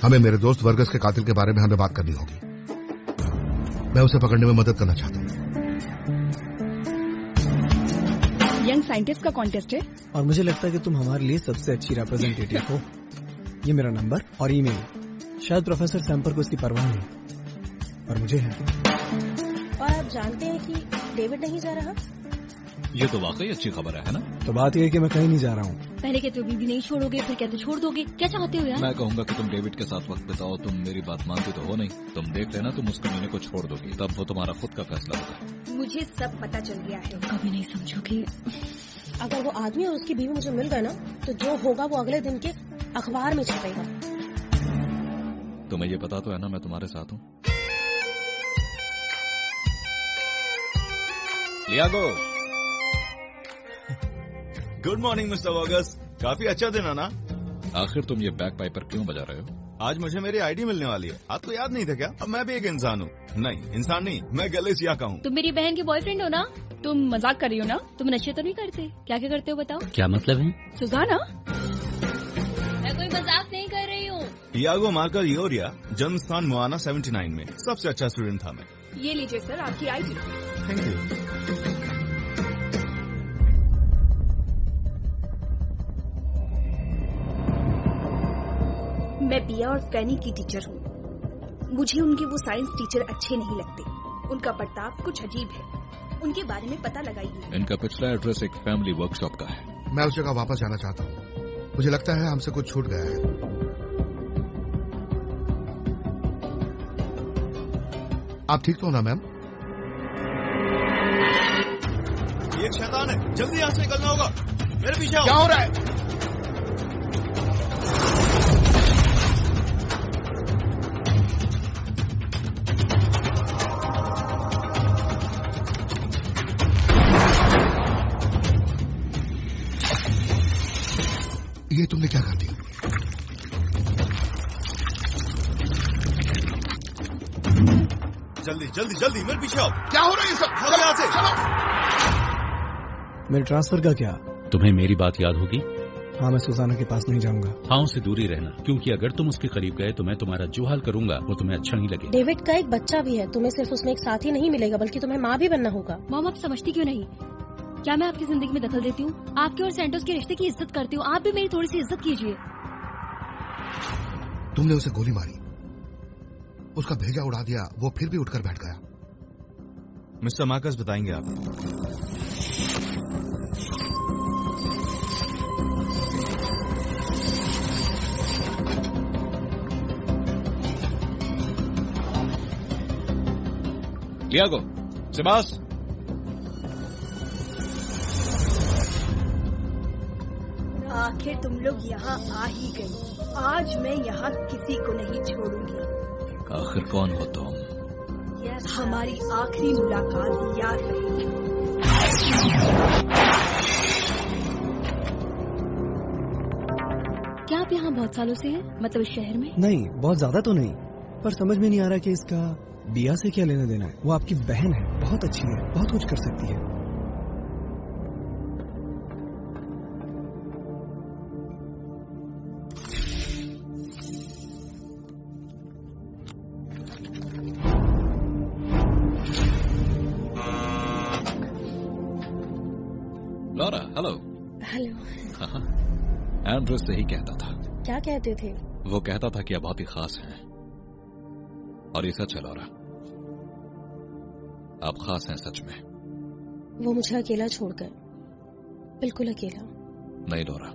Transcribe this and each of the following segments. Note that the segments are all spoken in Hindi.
हमें मेरे दोस्त वर्गस के कातिल के बारे में हमें बात करनी होगी। मैं उसे पकड़ने में मदद करना चाहता हूँ। यंग साइंटिस्ट का कॉन्टेस्ट है और मुझे लगता है कि तुम हमारे लिए सबसे अच्छी रिप्रेजेंटेटिव हो। ये मेरा नंबर और ईमेल। शायद प्रोफेसर सैम्पर को इसकी परवाह नहीं, और मुझे है। और आप जानते हैं कि डेविड नहीं जा रहा? ये तो वाकई अच्छी खबर है ना? तो बात यह है कि मैं कहीं नहीं जा रहा हूँ। पहले कहते हो बीवी नहीं छोड़ोगे, फिर कहते छोड़ दोगे। क्या चाहते हो यार? मैं कहूँगा कि तुम डेविड के साथ वक्त बिताओ। तुम मेरी बात मानती तो हो नहीं। तुम देख लेना, तुम उस कमीने को छोड़ दोगी, तब वो तुम्हारा खुद का फैसला होगा। मुझे सब पता चल गया है। कभी नहीं समझोगे। अगर वो आदमी और उसकी बीवी मुझे मिल गए ना, तो जो होगा वो अगले दिन के अखबार में छपेगा। तुम्हें ये पता तो है ना मैं तुम्हारे साथ हूँ। लियागो। Good morning mister Vargas. काफी अच्छा दिन है ना? आखिर तुम ये बैक पाइपर क्यों बजा रहे हो? आज मुझे मेरी आईडी मिलने वाली है। आपको याद नहीं था क्या? अब मैं भी एक इंसान हूँ। नहीं, इंसान नहीं, मैं गलेसिया का हूँ। तुम मेरी बहन के बॉयफ्रेंड हो ना? तुम मजाक कर रही हो ना? तुम नशे तो नहीं करते? क्या क्या करते हो बताओ? क्या मतलब है? सुजाना, मैं कोई मजाक नहीं कर रही हूँ। यागो मार्कर योरिया, जन्म स्थान मोआना 79 में। सबसे अच्छा स्टूडेंट था मैं। ये लीजिए सर आपकी आईडी। Thank you. मैं बिया और फैनी की टीचर हूँ। मुझे उनके वो साइंस टीचर अच्छे नहीं लगते। उनका बर्ताव कुछ अजीब है। उनके बारे में पता लगाइए। इनका पिछला एड्रेस एक फैमिली वर्कशॉप का है। मैं उस जगह वापस जाना चाहता हूँ। मुझे लगता है हमसे कुछ छूट गया है। आप ठीक तो हो ना मैम? ये एक शैतान है, जल्दी यहाँ से निकलना होगा। मेरे पीछे आओ। क्या हो रहा है? ये तुमने क्या कर दिया? जल्दी जल्दी जल्दी मेरे पीछे आओ। क्या हो रहा है ये सब? भागो यहाँ से। चलो। मेरे ट्रांसफर का क्या? तुम्हें मेरी बात याद होगी? हाँ, मैं सुजाना के पास नहीं जाऊंगा। हाँ, उससे दूरी रहना, क्योंकि अगर तुम उसके करीब गए तो मैं तुम्हारा जो हाल करूंगा वो तुम्हें अच्छा नहीं लगेगा। डेविड का एक बच्चा भी है। तुम्हें सिर्फ उसमें एक साथी नहीं मिलेगा, बल्कि तुम्हें माँ भी बनना होगा। मॉम, आप समझती क्यों नहीं? क्या मैं आपकी जिंदगी में दखल देती हूँ? आपके और सैंटोस के रिश्ते की इज्जत करती हूँ। आप भी मेरी थोड़ी सी इज्जत कीजिए। तुमने उसे गोली मारी, उसका भेजा उड़ा दिया, वो फिर भी उठकर बैठ गया। मिस्टर मार्कस बताएंगे आप। लियागो, सिबास। आखिर तुम लोग यहाँ आ ही गई। आज मैं यहाँ किसी को नहीं छोड़ूंगी। आखिर कौन हो तुम? हमारी आखिरी मुलाकात याद रहेगी। क्या आप यहाँ बहुत सालों से हैं? मतलब इस शहर में? नहीं, बहुत ज्यादा तो नहीं, पर समझ में नहीं आ रहा कि इसका बिया से क्या लेना देना है। वो आपकी बहन है, बहुत अच्छी है, बहुत कुछ कर सकती है। Laura, hello. हेलो। एंड्रस से ही कहता था। क्या कहते थे? वो कहता था कि आप बहुत ही खास हैं, और ये सच है लॉरा। आप खास हैं सच में। वो मुझे अकेला छोड़ गए, बिल्कुल अकेला। नहीं लॉरा,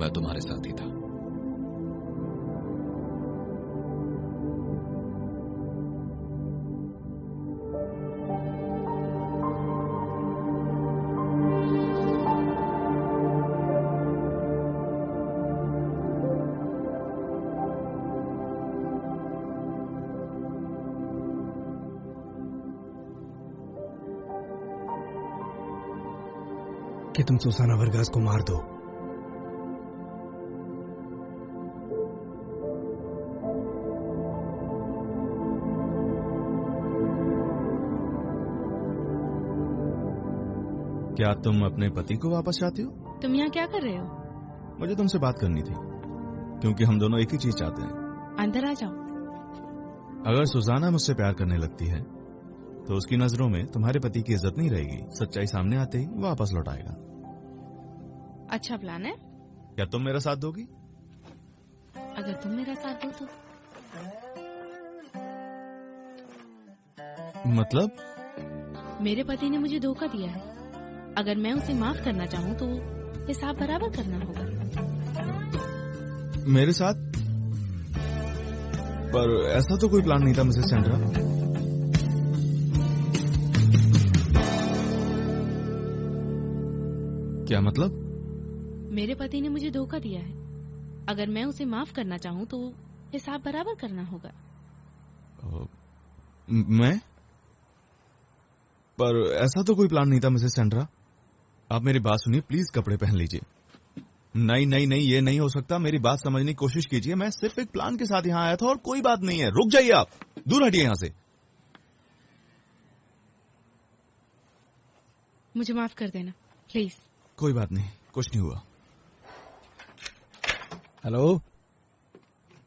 मैं तुम्हारे साथ ही था। कि तुम सुसाना वर्गास को मार दो। क्या तुम अपने पति को वापस चाहती हो? तुम यहाँ क्या कर रहे हो? मुझे तुमसे बात करनी थी, क्योंकि हम दोनों एक ही चीज चाहते हैं। अंदर आ जाओ। अगर सुजाना मुझसे प्यार करने लगती है तो उसकी नजरों में तुम्हारे पति की इज्जत नहीं रहेगी। सच्चाई सामने आते ही वापस लौट आएगा। अच्छा प्लान है। क्या तुम मेरा साथ दोगी? अगर तुम मेरा साथ दो तो। मतलब? मेरे पति ने मुझे धोखा दिया है। अगर मैं उसे माफ करना चाहूँ तो हिसाब बराबर करना होगा। मेरे साथ? पर ऐसा तो कोई प्लान नहीं था मिसेस सेंड्रा। क्या मतलब? मेरे पति ने मुझे धोखा दिया है। अगर मैं उसे माफ करना चाहूँ तो हिसाब बराबर करना होगा। मैं? पर ऐसा तो कोई प्लान नहीं था मिसेस सेंड्रा। आप मेरी बात सुनिए प्लीज, कपड़े पहन लीजिए। नहीं नहीं नहीं, ये नहीं हो सकता। मेरी बात समझने की कोशिश कीजिए। मैं सिर्फ एक प्लान के साथ यहाँ आया था और कोई बात नहीं है। रुक जाइए, आप दूर हटिए यहाँ से। मुझे माफ कर देना प्लीज। कोई बात नहीं, कुछ नहीं हुआ। हेलो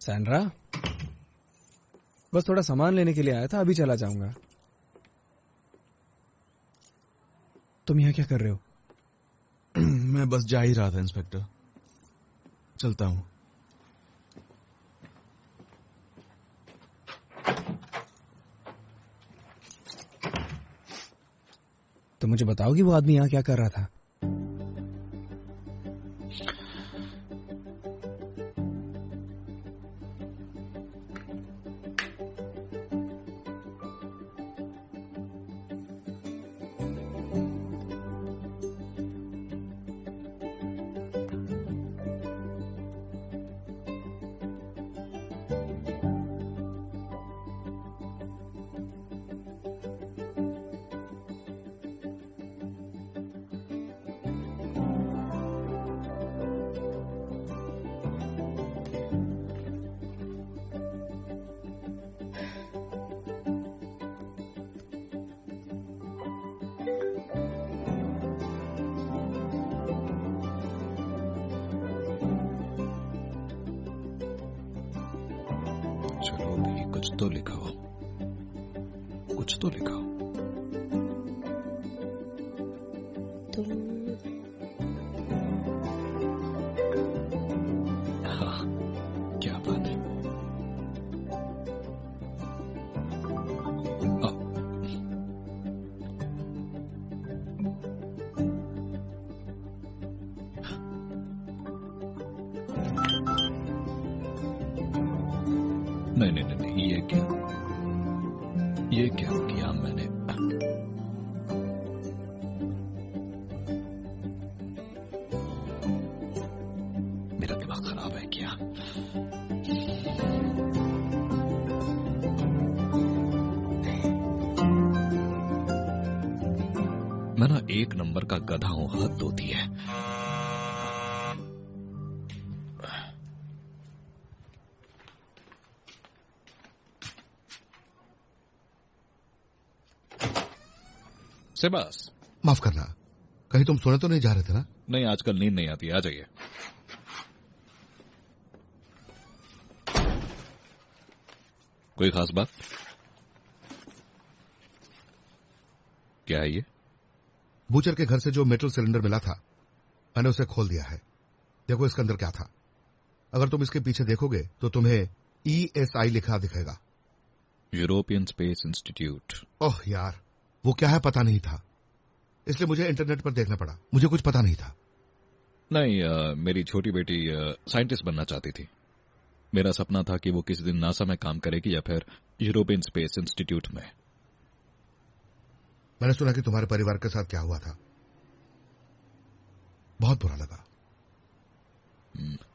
सैंड्रा, बस थोड़ा सामान लेने के लिए आया था, अभी चला जाऊंगा। तुम यहाँ क्या कर रहे हो? मैं बस जा ही रहा था इंस्पेक्टर, चलता हूं। तो मुझे बताओ कि वो आदमी यहाँ क्या कर रहा था? चलो भी कुछ तो लिखो, कुछ तो लिखो। तुम हाँ, क्या बात है। नहीं नहीं नहीं, ये क्या किया मैंने? मेरा दिमाग खराब है क्या? मैं ना एक नंबर का गधा हूं, हद होती है। सेबास, माफ करना, कहीं तुम सोने तो नहीं जा रहे थे ना? नहीं, आजकल नींद नहीं आती। आ जाइए। कोई खास बात? क्या है ये? बूचर के घर से जो मेटल सिलेंडर मिला था, मैंने उसे खोल दिया है। देखो इसके अंदर क्या था। अगर तुम इसके पीछे देखोगे तो तुम्हें ESI लिखा दिखेगा। European space institute. ओह यार, वो क्या है पता नहीं था, इसलिए मुझे इंटरनेट पर देखना पड़ा। मुझे कुछ पता नहीं था। नहीं, मेरी छोटी बेटी साइंटिस्ट बनना चाहती थी। मेरा सपना था कि वो किसी दिन नासा में काम करेगी या फिर यूरोपियन स्पेस इंस्टीट्यूट में। मैंने सुना कि तुम्हारे परिवार के साथ क्या हुआ था, बहुत बुरा लगा।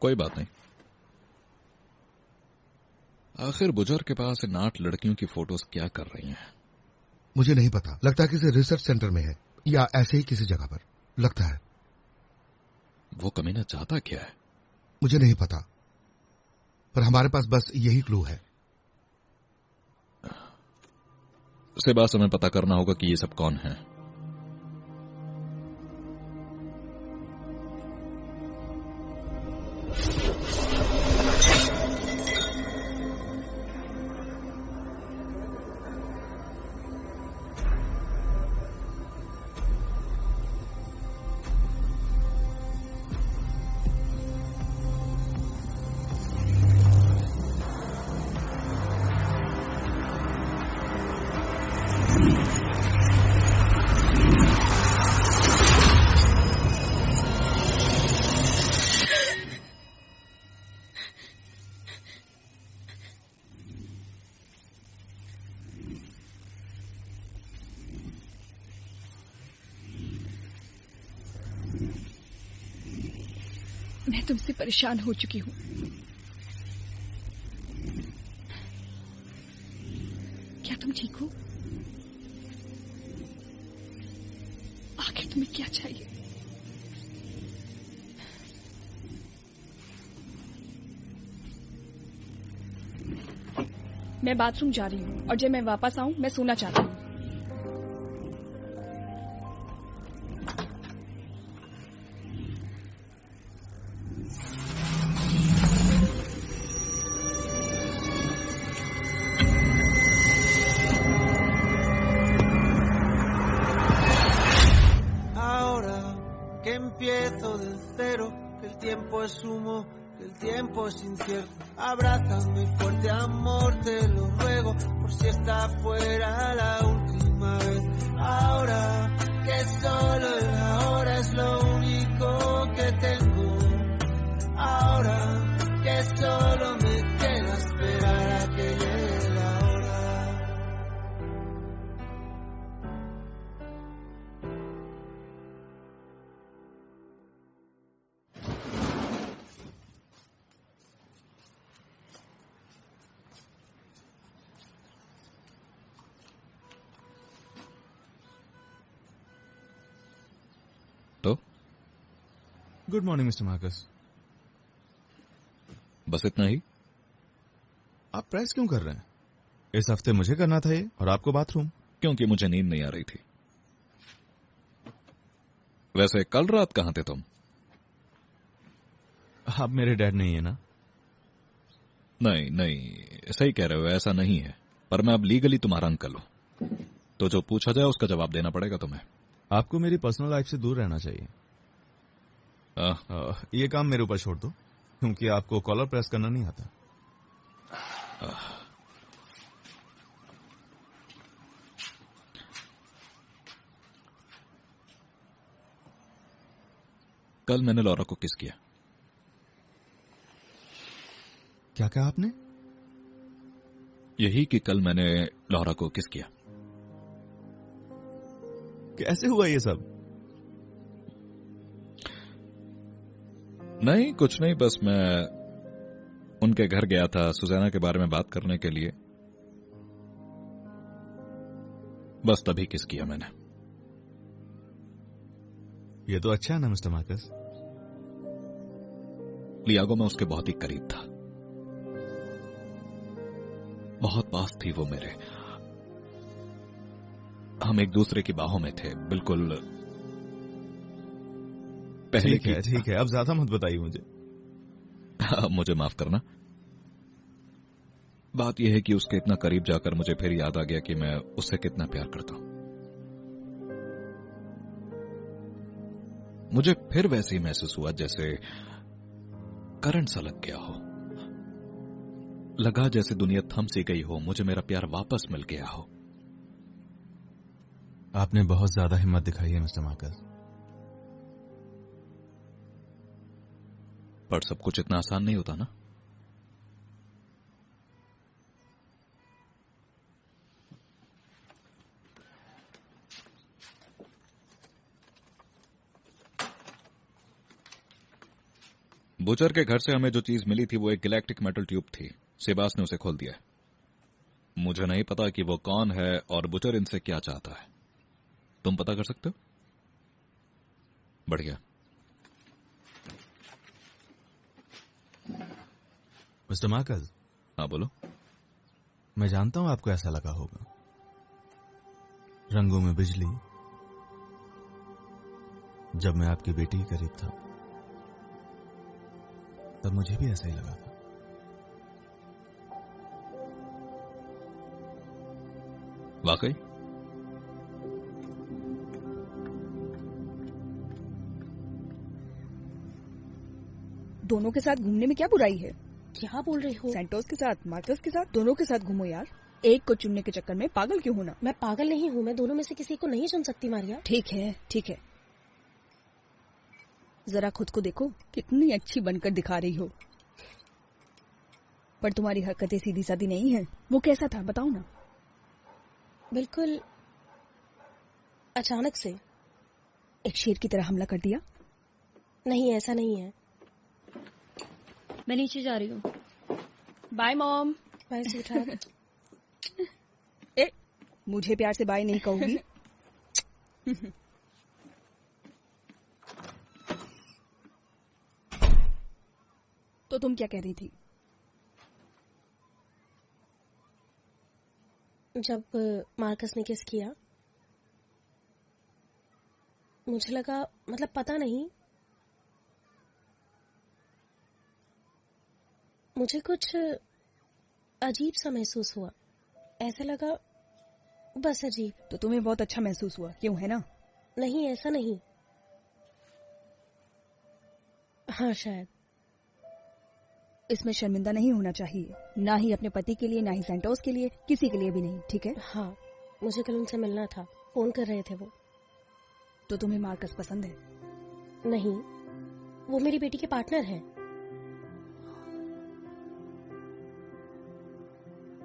कोई बात नहीं। आखिर बुजुर्ग के पास इन 8 लड़कियों की फोटोज क्या कर रही हैं? मुझे नहीं पता, लगता है किसी रिसर्च सेंटर में है या ऐसे ही किसी जगह पर, लगता है। वो कमीना चाहता क्या है? मुझे नहीं पता, पर हमारे पास बस यही क्लू है। से बात हमें पता करना होगा कि ये सब कौन है। मैं तुमसे परेशान हो चुकी हूँ। क्या तुम ठीक हो? आखिर तुम्हें क्या चाहिए? मैं बाथरूम जा रही हूँ और जब मैं वापस आऊं मैं सोना चाहती हूँ। Que empiezo del cero, que el tiempo es humo, que el tiempo es incierto. Abrázame fuerte, amor, te lo ruego, por si esta fuera la última vez. Ahora que solo el ahora es lo único que tengo. Ahora que solo me queda esperar a que llegue la hora. तो गुड मॉर्निंग मिस्टर मार्कस। बस इतना ही? आप प्रेस क्यों कर रहे हैं? इस हफ्ते मुझे करना था ये और आपको बाथरूम। क्योंकि मुझे नींद नहीं आ रही थी। वैसे कल रात कहां थे तुम? आप मेरे डैड नहीं है ना? नहीं नहीं, सही कह रहे हो, ऐसा नहीं है, पर मैं अब लीगली तुम्हारा अंकल हूं, तो जो पूछा जाए उसका जवाब देना पड़ेगा तुम्हें। आपको मेरी पर्सनल लाइफ से दूर रहना चाहिए। ये काम मेरे ऊपर छोड़ दो, क्योंकि आपको कॉलर प्रेस करना नहीं आता। कल मैंने लॉरा को किस किया। क्या कहा आपने? यही कि कल मैंने लॉरा को किस किया। कैसे हुआ ये सब? नहीं कुछ नहीं, बस मैं उनके घर गया था सुजैना के बारे में बात करने के लिए, बस तभी किस किया मैंने। ये तो अच्छा है ना मिस्टर मार्कस। लियागो में उसके बहुत ही करीब था, बहुत पास थी वो मेरे। हम एक दूसरे की बाहों में थे, बिल्कुल पहले की। ठीक है, अब ज्यादा मत बताइए मुझे। मुझे माफ करना। बात यह है कि उसके इतना करीब जाकर मुझे फिर याद आ गया कि मैं उससे कितना प्यार करता हूं। मुझे फिर वैसे ही महसूस हुआ जैसे करंट सा लग गया हो, लगा जैसे दुनिया थम सी गई हो, मुझे मेरा प्यार वापस मिल गया हो। आपने बहुत ज्यादा हिम्मत दिखाई है मिस्टर मार्कस। पर सब कुछ इतना आसान नहीं होता ना। बुचर के घर से हमें जो चीज मिली थी वो एक गैलेक्टिक मेटल ट्यूब थी। सेबास ने उसे खोल दिया। मुझे नहीं पता कि वो कौन है और बुचर इनसे क्या चाहता है। तुम पता कर सकते हो? बढ़िया। Mister Marcus. हाँ बोलो। मैं जानता हूं आपको ऐसा लगा होगा, रंगों में बिजली, जब मैं आपकी बेटी के करीब था तब मुझे भी ऐसा ही लगा था। वाकई? दोनों के साथ घूमने में क्या बुराई है? क्या बोल रही हो? सैंटोस के साथ, मार्कस के साथ, दोनों के साथ घूमो यार। एक को चुनने के चक्कर में पागल क्यों होना? मैं पागल नहीं हूँ, मैं दोनों में से किसी को नहीं चुन सकती मारिया। ठीक है ठीक है, जरा खुद को देखो, कितनी अच्छी बनकर दिखा रही हो। पर तुम्हारी हरकतें सीधी सादी नहीं है। वो कैसा था बताओ ना। बिल्कुल अचानक से एक शेर की तरह हमला कर दिया। नहीं, ऐसा नहीं है। मैं नीचे जा रही हूँ। Bye mom. Bye sweetheart. ए, मुझे प्यार से बाय नहीं कहोगी? तो तुम क्या कह रही थी? जब मार्कस ने किस किया मुझे लगा, मतलब पता नहीं, मुझे कुछ अजीब सा महसूस हुआ। ऐसा लगा बस अजीब। तो तुम्हें बहुत अच्छा महसूस हुआ, क्यों, है ना? नहीं, ऐसा नहीं। हाँ शायद। इसमें शर्मिंदा नहीं होना चाहिए, ना ही अपने पति के लिए, ना ही सैंटोस के लिए, किसी के लिए भी नहीं, ठीक है? हाँ, मुझे कल उनसे मिलना था, फोन कर रहे थे वो। तो तुम्हें मार्कस पसंद है? नहीं, वो मेरी बेटी के पार्टनर हैं।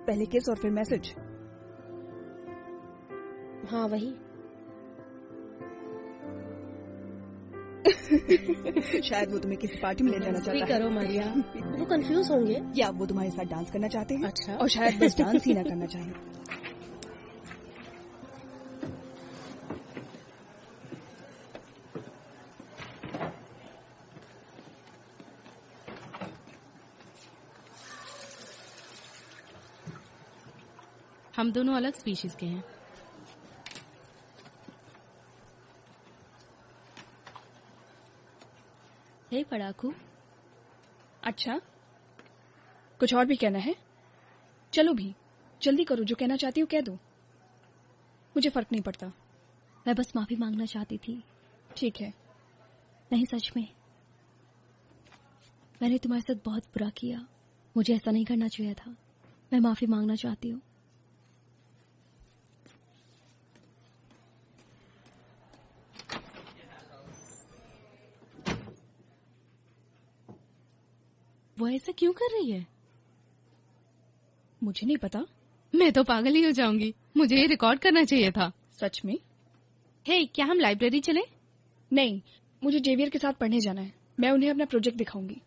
पहले किस और फिर मैसेज? हाँ वही। शायद वो तुम्हें किसी पार्टी में ले जाना चाहता है। करो मारिया, वो कंफ्यूज होंगे। या वो तुम्हारे साथ डांस करना चाहते हैं। अच्छा। और शायद बस डांस ही ना करना चाहें। हम दोनों अलग स्पीशीज के हैं। हे पड़ाकू। अच्छा, कुछ और भी कहना है? चलो भी, जल्दी करो, जो कहना चाहती हो कह दो, मुझे फर्क नहीं पड़ता। मैं बस माफी मांगना चाहती थी। ठीक है। नहीं, सच में मैंने तुम्हारे साथ बहुत बुरा किया, मुझे ऐसा नहीं करना चाहिए था। मैं माफी मांगना चाहती हूँ। वो ऐसा क्यों कर रही है? मुझे नहीं पता। मैं तो पागल ही हो जाऊंगी। मुझे ये रिकॉर्ड करना चाहिए था। सच में? हे, क्या हम लाइब्रेरी चलें? नहीं, मुझे जेवियर के साथ पढ़ने जाना है। मैं उन्हें अपना प्रोजेक्ट दिखाऊंगी।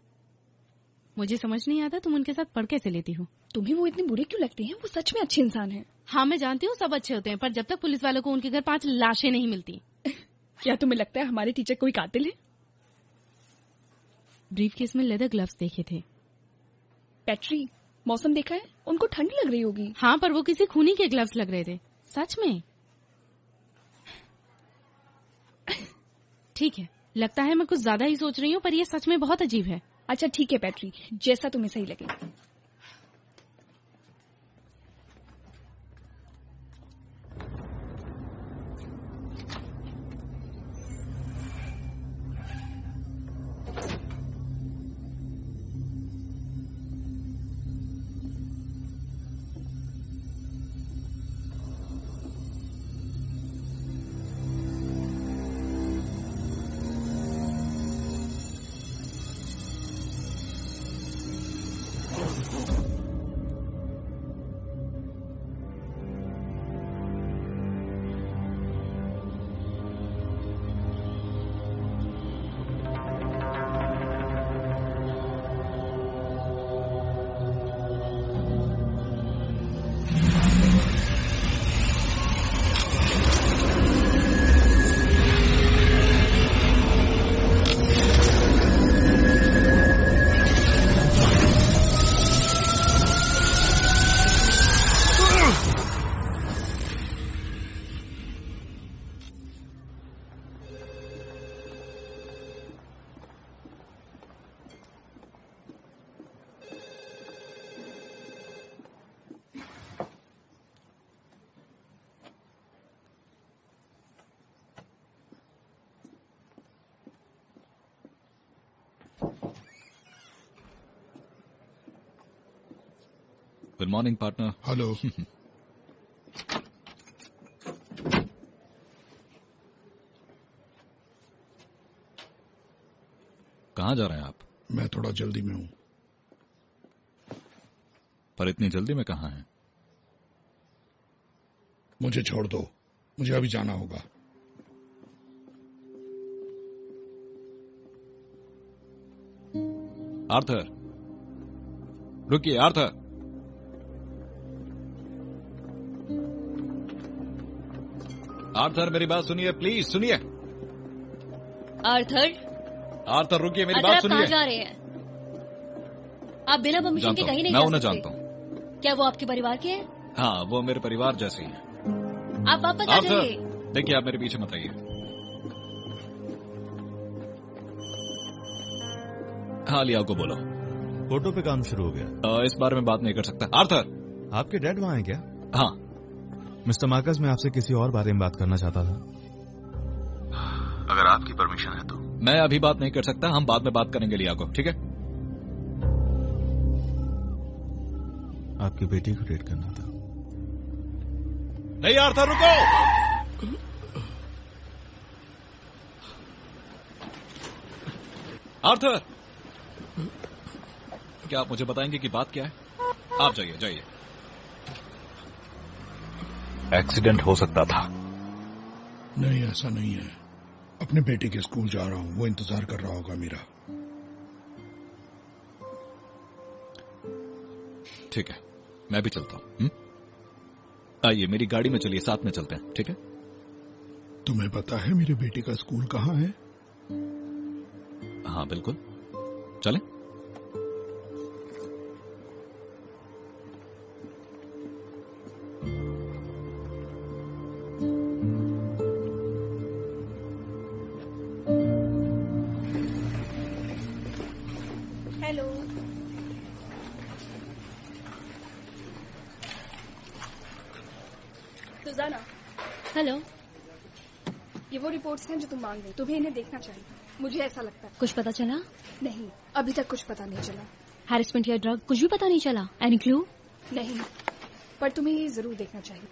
मुझे समझ नहीं आता तुम उनके साथ पढ़ कैसे लेती हो। तुम्हें वो इतने बुरे क्यों लगते हैं? वो सच में अच्छे इंसान हैं। हाँ, मैं जानती हूँ सब अच्छे होते हैं, पर जब तक पुलिस वालों को उनके घर 5 लाशें नहीं मिलती। क्या तुम्हें लगता है हमारे टीचर कोई कातिल है? ब्रीफ केस में लेदर ग्लव्स देखे थे। पैट्री, मौसम देखा है? उनको ठंड लग रही होगी। हाँ, पर वो किसी खूनी के ग्लव्स लग रहे थे। सच में? ठीक है, लगता है मैं कुछ ज्यादा ही सोच रही हूँ, पर ये सच में बहुत अजीब है। अच्छा ठीक है पैट्री, जैसा तुम्हें सही लगे। Good morning partner. हेलो। कहाँ जा रहे हैं आप? मैं थोड़ा जल्दी में हूँ। पर इतनी जल्दी में कहाँ हैं? मुझे छोड़ दो, मुझे अभी जाना होगा। आर्थर, रुकिए आर्थर। आर्थर मेरी बात सुनिए, प्लीज सुनिए। आर्थर रुकिए, मेरी आर्थर, बात आप सुनिए। कहाँ जा रहे हैं? आप बिना परमिशन के कहीं नहीं मैं जा उन्हें सकते। जानता हूँ। क्या वो आपके परिवार के हैं? हाँ, वो मेरे परिवार जैसे ही हैं। आप वापस आ जाइए। देखिए, आप मेरे पीछे मत आइए। हाँ, लिया को बोलो। फोटो पे काम शुरू हो गया। इस बारे में बात नहीं कर सकता। आर्थर, आपके डैड वहाँ हैं क्या? हाँ। मिस्टर मार्कस, मैं आपसे किसी और बारे में बात करना चाहता था, अगर आपकी परमिशन है तो। मैं अभी बात नहीं कर सकता, हम बाद में बात करेंगे लिया को, ठीक है? आपकी बेटी को डेट करना था। नहीं आर्थर, रुको। आर्थर, क्या आप मुझे बताएंगे कि बात क्या है? आप जाइए जाइए। एक्सीडेंट हो सकता था। नहीं, ऐसा नहीं है। अपने बेटे के स्कूल जा रहा हूँ, वो इंतजार कर रहा होगा मेरा। ठीक है, मैं भी चलता हूँ। आइए, मेरी गाड़ी में चलिए, साथ में चलते हैं, ठीक है? तुम्हें पता है मेरे बेटे का स्कूल कहाँ है? हाँ बिल्कुल, चलें। हेलो। सुजाना, हेलो। ये वो रिपोर्ट्स हैं जो तुम मांग रहे, तुम्हें इन्हें देखना चाहिए, मुझे ऐसा लगता है। कुछ पता चला? नहीं, अभी तक कुछ पता नहीं चला। हैरेसमेंट या ड्रग, कुछ भी पता नहीं चला? Any clue? नहीं, पर तुम्हें ये जरूर देखना चाहिए।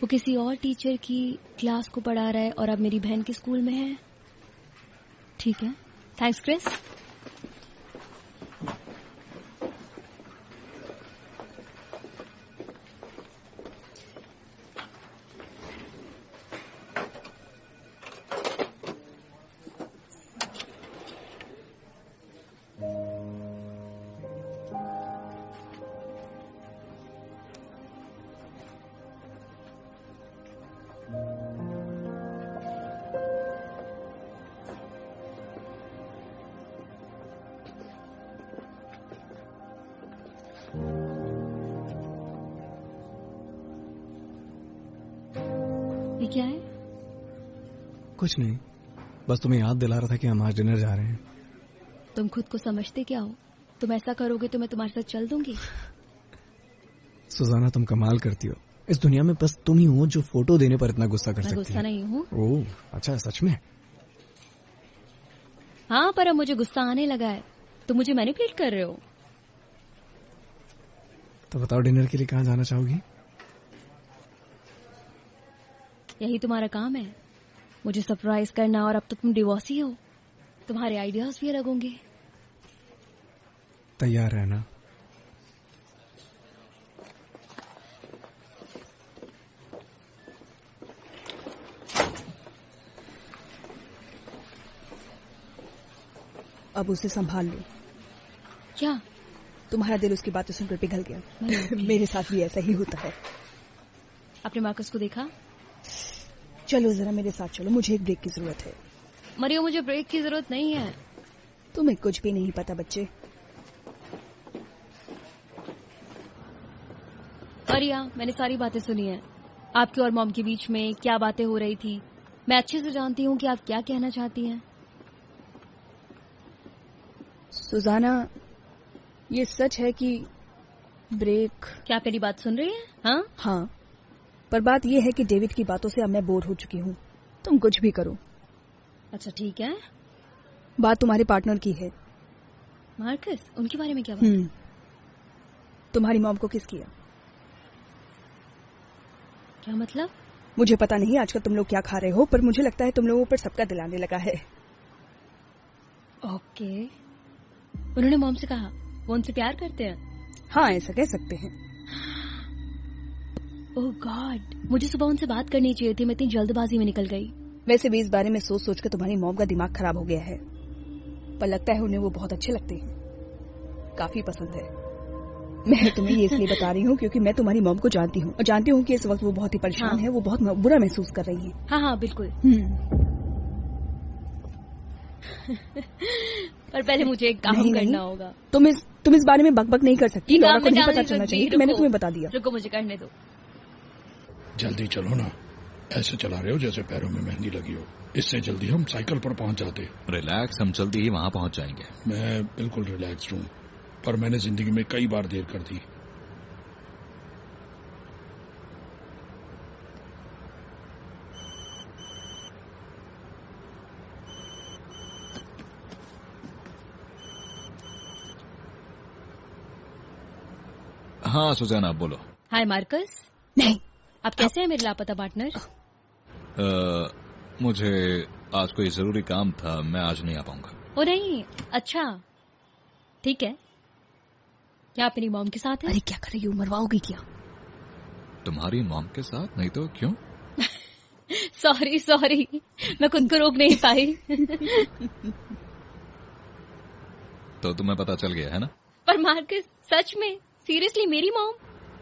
वो किसी और टीचर की क्लास को पढ़ा रहा है और अब मेरी बहन के स्कूल में है। ठीक है, थैंक्स क्रिस। ये क्या है? कुछ नहीं, बस तुम्हें याद दिला रहा था कि हम आज डिनर जा रहे हैं। तुम खुद को समझते क्या हो? तुम ऐसा करोगे तो मैं तुम्हारे साथ चल दूंगी। सुजाना, तुम कमाल करती हो। इस दुनिया में बस तुम ही हो जो फोटो देने पर इतना गुस्सा कर सकती है। मैं गुस्सा नहीं हूँ। ओह अच्छा, सच में? हाँ, पर अब मुझे गुस्सा आने लगा है। तुम मुझे मैनिपुलेट कर रहे हो। तो बताओ, डिनर के लिए कहाँ जाना चाहोगी? यही तुम्हारा काम है, मुझे सरप्राइज करना। और अब तो तुम डिवोर्सी हो, तुम्हारे आइडियाज भी अलग होंगे। तैयार रहना। अब उसे संभाल लो। क्या? तुम्हारा दिल उसकी बातें सुनकर पिघल गया। मेरे साथ भी ऐसा ही होता है। आपने मार्कस को देखा? चलो जरा मेरे साथ चलो, मुझे एक ब्रेक की जरूरत है। मरियो, मुझे ब्रेक की जरूरत नहीं है। तुम्हें कुछ भी नहीं पता बच्चे। मरिया, मैंने सारी बातें सुनी है। आपके और मॉम के बीच में क्या बातें हो रही थी। मैं अच्छे से जानती हूँ कि आप क्या कहना चाहती हैं। सुजाना, ये सच है कि ब्रेक। क्या आप मेरी बात सुन रही हैं? हाँ हाँ, पर बात यह है कि डेविड की बातों से अब मैं बोर हो चुकी हूँ। तुम कुछ भी करो। अच्छा ठीक है। बात तुम्हारे पार्टनर की है। मार्कस, उनके बारे में क्या बात? तुम्हारी मॉम को किस किया? क्या मतलब? मुझे पता नहीं आजकल तुम लोग क्या खा रहे हो, पर मुझे लगता है तुम लोगों पर सबका दिल आने लगा है। ओके, उन्होंने मॉम से कहा वो उनसे प्यार करते हैं? हाँ, ऐसा कह सकते हैं। ओह गॉड, मुझे सुबह उनसे बात करनी चाहिए थी, मैं इतनी जल्दबाजी में निकल गई। वैसे भी इस बारे में सोच सोच कर तुम्हारी मॉम का दिमाग खराब हो गया है, पर लगता है उन्हें वो बहुत अच्छे लगते हैं। काफी पसंद है। मैं तुम्हें ये इसलिए बता रही हूँ क्योंकि मैं तुम्हारी मॉम को जानती हूँ और जानती हूँ कि इस वक्त वो बहुत ही परेशान हाँ। है, वो बहुत बुरा महसूस कर रही है। हाँ हाँ बिल्कुल। पर पहले मुझे एक काम करना होगा। तुम इस बारे में बकबक नहीं कर सकती। लॉरा को नहीं पता चलना चाहिए कि मैंने तुम्हें बता दिया। रुको, मुझे करने दो। जल्दी चलो ना, ऐसे चला रहे हो जैसे पैरों में मेहंदी लगी हो। इससे जल्दी हम साइकिल पर पहुंच जाते। रिलैक्स, हम जल्दी ही वहां पहुंच जाएंगे। मैं बिल्कुल रिलैक्स्ड हूँ, पर मैंने जिंदगी में कई बार देर कर दी। हाँ सुजैना, आप बोलो। हाय मार्कस। नहीं, आप कैसे हैं मेरे लापता पार्टनर? मुझे आज कोई जरूरी काम था, मैं आज नहीं आ पाऊंगा। ओ नहीं, अच्छा ठीक है। क्या आप मेरी मॉम के साथ हैं? अरे क्या कर रही हो, मरवाओगी क्या? तुम्हारी मॉम के साथ? नहीं तो क्यों? सॉरी, मैं खुद को रोक नहीं पाई। तो तुम्हें पता चल गया है ना? पर मार्कस, सच में, सीरियसली मेरी मॉम?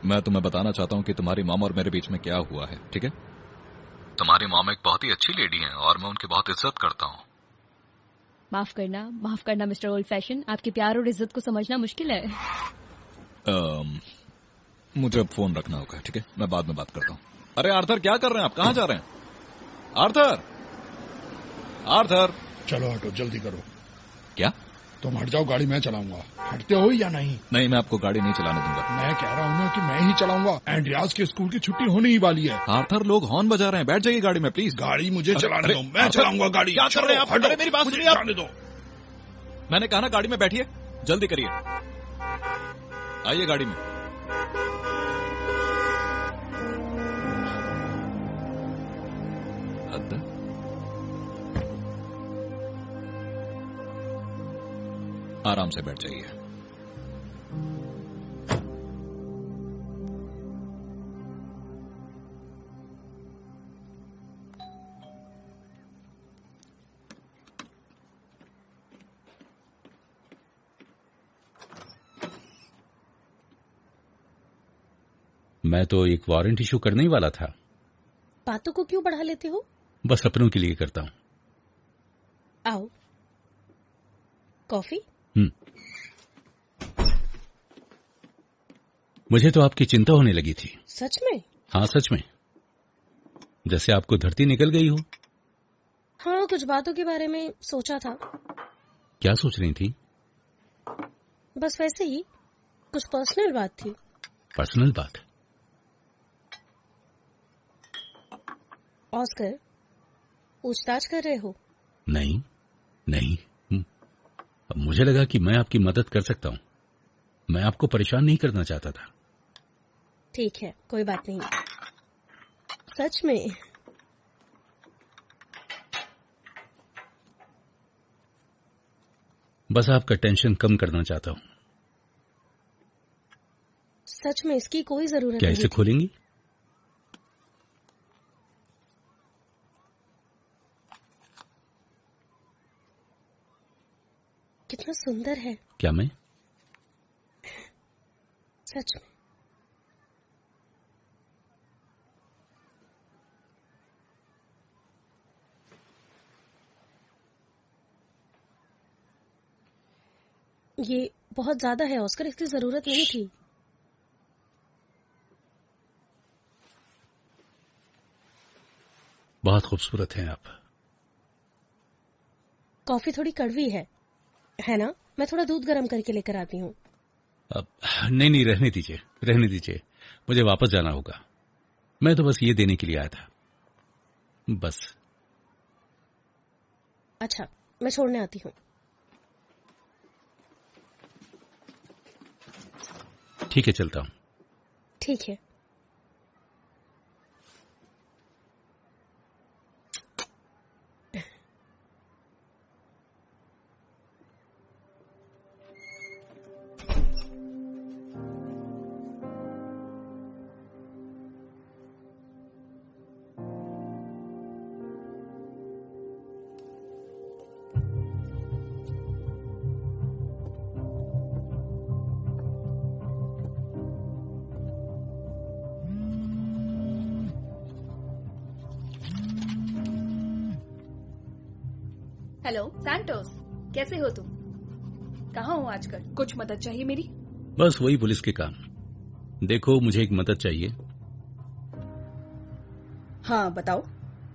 मैं तुम्हें बताना चाहता हूँ कि तुम्हारी मॉम और मेरे बीच में क्या हुआ है, ठीक है? तुम्हारी मॉम एक बहुत ही अच्छी लेडी है और मैं उनकी बहुत इज्जत करता हूँ। माफ करना मिस्टर ओल्ड फैशन, आपके प्यार और इज्जत को समझना मुश्किल है। मुझे अब फोन रखना होगा, ठीक है? मैं बाद में बात करता हूँ। अरे आर्थर, क्या कर रहे हैं आप? कहाँ जा रहे हैं? आर्थर चलो हटो, जल्दी करो। क्या? तुम हट जाओ, गाड़ी मैं चलाऊंगा। हटते हो या नहीं? नहीं, मैं आपको गाड़ी नहीं चलाने दूंगा। मैं कह रहा हूँ ना कि मैं ही चलाऊंगा। एंड्रियास के स्कूल की छुट्टी होने ही वाली है। आर्थर, लोग हॉर्न बजा रहे हैं, बैठ जाइए गाड़ी में प्लीज। गाड़ी मुझे चलाने दो, मैं चलाऊंगा गाड़ी। क्या कर रहे हैं आप? हटो, मेरी बात सुनिए, जाने दो। मैंने कहा ना गाड़ी में बैठिए, जल्दी करिए, आइए गाड़ी में। आराम से बैठ जाइए। मैं तो एक वारंट इशू करने ही वाला था। बातों को क्यों बढ़ा लेते हो? बस अपनों के लिए करता हूँ। आओ, कॉफी? मुझे तो आपकी चिंता होने लगी थी। सच में? हाँ सच में, जैसे आपको धरती निकल गई हो। हाँ, कुछ बातों के बारे में सोचा था। क्या सोच रही थी? बस वैसे ही, कुछ पर्सनल बात थी। पर्सनल बात? ऑस्कर, पूछताछ कर रहे हो? नहीं। अब मुझे लगा कि मैं आपकी मदद कर सकता हूँ। मैं आपको परेशान नहीं करना चाहता था। ठीक है, कोई बात नहीं। सच में? बस आपका टेंशन कम करना चाहता हूँ। सच में इसकी कोई जरूरत नहीं। क्या इसे खोलेंगी? कितना सुंदर है। क्या मैं? सच में। ये बहुत ज्यादा है ऑस्कर, इसकी जरूरत नहीं थी। बहुत खूबसूरत हैं आप। कॉफी थोड़ी कड़वी है ना? मैं थोड़ा दूध गर्म करके लेकर आती हूँ। अब नहीं, रहने दीजिए। मुझे वापस जाना होगा। मैं तो बस ये देने के लिए आया था, बस। अच्छा, मैं छोड़ने आती हूँ। ठीक है, चलता हूँ। ठीक है। हेलो सैंटोस, कैसे हो तुम? कहाँ हो आजकल? कुछ मदद चाहिए मेरी? बस वही पुलिस के काम। देखो, मुझे एक मदद चाहिए। हाँ बताओ।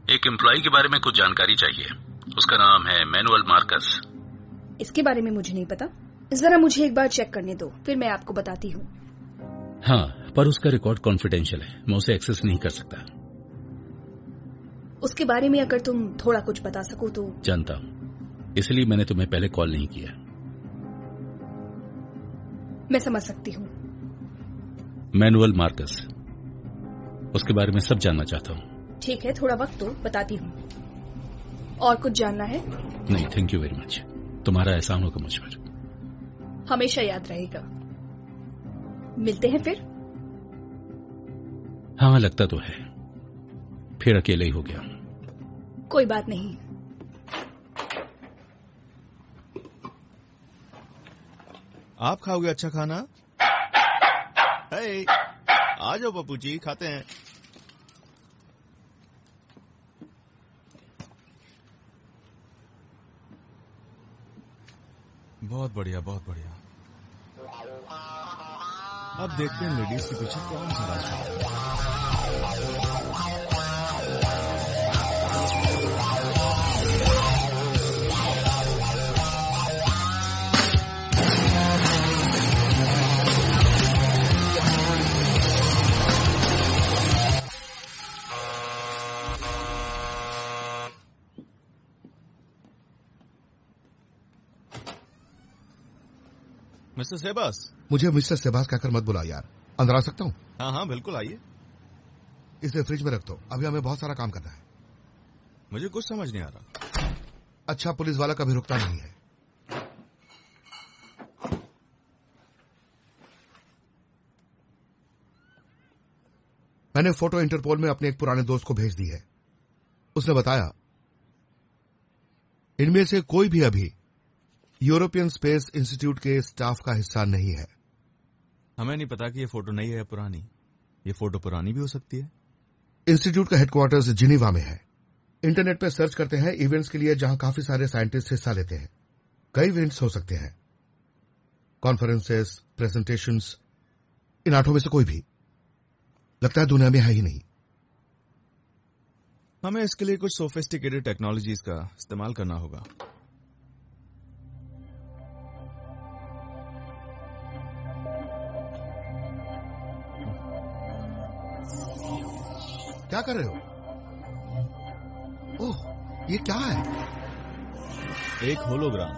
एक एम्प्लॉय के बारे में कुछ जानकारी चाहिए। उसका नाम है मैनुअल मार्कस। इसके बारे में मुझे नहीं पता, जरा मुझे एक बार चेक करने दो, फिर मैं आपको बताती हूँ। हाँ, पर उसका रिकॉर्ड कॉन्फिडेंशियल है, मैं उसे एक्सेस नहीं कर सकता। उसके बारे में अगर तुम थोड़ा कुछ बता सको तो। जानता हूँ, इसलिए मैंने तुम्हें पहले कॉल नहीं किया। मैं समझ सकती हूँ। मैनुअल मार्कस, उसके बारे में सब जानना चाहता हूँ। ठीक है, थोड़ा वक्त दो, बताती हूँ। और कुछ जानना है? नहीं, थैंक यू वेरी मच। तुम्हारा एहसान होगा मुझ पर। हमेशा याद रहेगा। मिलते हैं फिर। हाँ, लगता तो है। फिर अकेले ही हो गया। कोई बात नहीं। आप खाओगे अच्छा खाना? आ जाओ पप्पू जी, खाते हैं। बहुत बढ़िया, बहुत बढ़िया। अब देखते हैं लेडीज के पीछे कौन सा राज है। मिस्टर सेबास। मुझे मिस्टर सेबास कहकर मत बुला यार। अंदर आ सकता हूँ? हाँ हाँ बिल्कुल, आइए। इसे फ्रिज में रख दो, अभी हमें बहुत सारा काम करना है। मुझे कुछ समझ नहीं आ रहा। अच्छा पुलिस वाला कभी रुकता नहीं है। मैंने फोटो इंटरपोल में अपने एक पुराने दोस्त को भेज दी है। उसने बताया इनमें से कोई भी अभी यूरोपियन स्पेस इंस्टीट्यूट के स्टाफ का हिस्सा नहीं है। हमें नहीं पता कि ये फोटो नई है या पुरानी। ये फोटो पुरानी भी हो सकती है। इंस्टीट्यूट का हेडक्वार्टर्स जिनीवा में है। इंटरनेट पर सर्च करते हैं इवेंट्स के लिए जहां काफी सारे साइंटिस्ट हिस्सा लेते हैं। कई इवेंट्स हो सकते हैं, कॉन्फ्रेंसेस, प्रेजेंटेशंस। इन 8 में से कोई भी लगता है दुनिया में है ही नहीं। हमें इसके लिए कुछ सोफिस्टिकेटेड टेक्नोलॉजीज का इस्तेमाल करना होगा। क्या कर रहे हो? ओह, ये क्या है? एक होलोग्राम।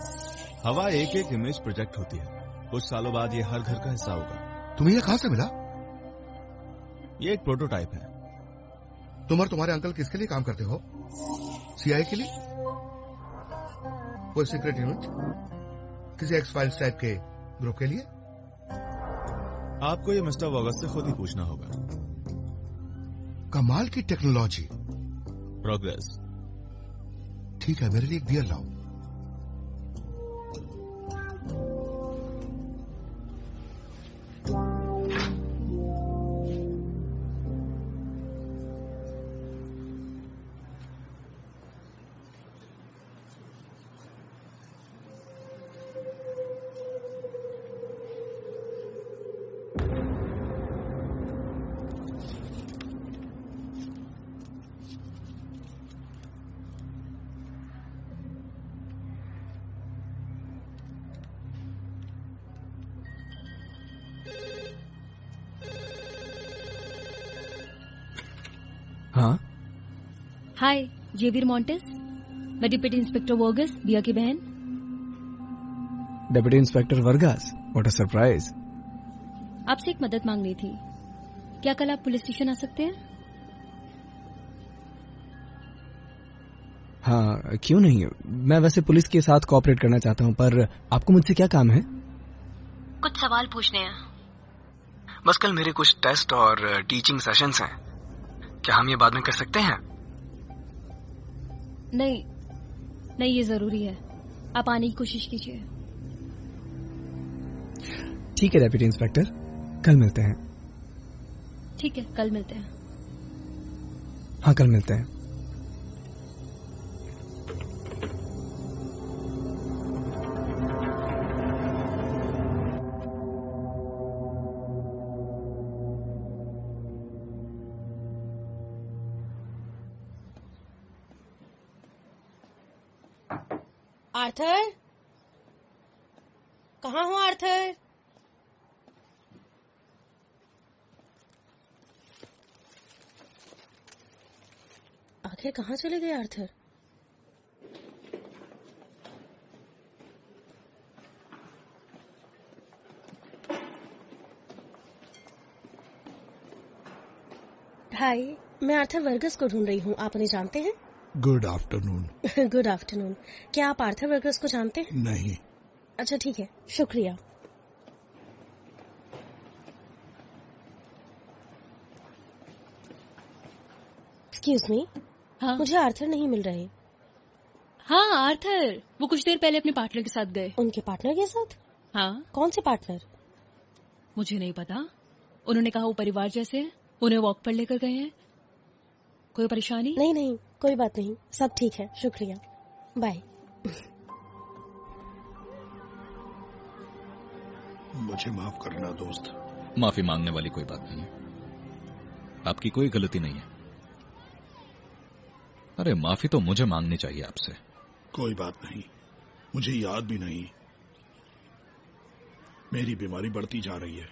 हवा एक एक इमेज प्रोजेक्ट होती है। कुछ सालों बाद ये हर घर का हिस्सा होगा। तुम्हें ये कहां से मिला? ये एक प्रोटोटाइप है। तुम और तुम्हारे अंकल किसके लिए काम करते हो? सीआईए के लिए? कोई सीक्रेट यूनिट? किसी एक्स फाइल्स टाइप के ग्रुप के लिए? आपको ये मिस्टर वॉगस से खुद ही पूछना होगा। कमाल की टेक्नोलॉजी। प्रोग्रेस। ठीक है, मेरे लिए एक बियर लाओ। हाँ हाय, जेवियर मॉन्टेस। मैं डिप्टी इंस्पेक्टर वर्गस, बिया की बहन। Deputy inspector Vargas, what a surprise. आपसे एक मदद मांगनी थी। क्या कल आप पुलिस स्टेशन आ सकते हैं? हाँ क्यों नहीं, मैं वैसे पुलिस के साथ कोऑपरेट करना चाहता हूँ, पर आपको मुझसे क्या काम है? कुछ सवाल पूछने हैं। बस कल मेरे कुछ टेस्ट और टीचिंग सेशंस हैं, क्या हम ये बाद में कर सकते हैं? नहीं नहीं, ये जरूरी है। आप आने की कोशिश कीजिए। ठीक है डेप्यूटी इंस्पेक्टर, कल मिलते हैं। ठीक है, कल मिलते हैं। हाँ कल मिलते हैं। आर्थर, कहाँ हो आर्थर? आखिर कहाँ चले गए आर्थर? हाय, मैं आर्थर वर्गस को ढूंढ रही हूँ। आप उन्हें जानते हैं? Good afternoon. Good afternoon. क्या आप आर्थर वर्गस को जानते हैं? नहीं। अच्छा ठीक है, शुक्रिया। Excuse me. हाँ मुझे आर्थर नहीं मिल रहे। हाँ आर्थर, वो कुछ देर पहले अपने पार्टनर के साथ गए। उनके पार्टनर के साथ? हाँ। कौन से पार्टनर? मुझे नहीं पता, उन्होंने कहा वो परिवार जैसे हैं, उन्हें वॉक पर लेकर गए हैं। कोई परेशानी? नहीं नहीं, कोई बात नहीं, सब ठीक है, शुक्रिया, बाय। मुझे माफ करना दोस्त। माफी मांगने वाली कोई बात नहीं है, आपकी कोई गलती नहीं है। अरे माफी तो मुझे मांगनी चाहिए आपसे। कोई बात नहीं, मुझे याद भी नहीं। मेरी बीमारी बढ़ती जा रही है,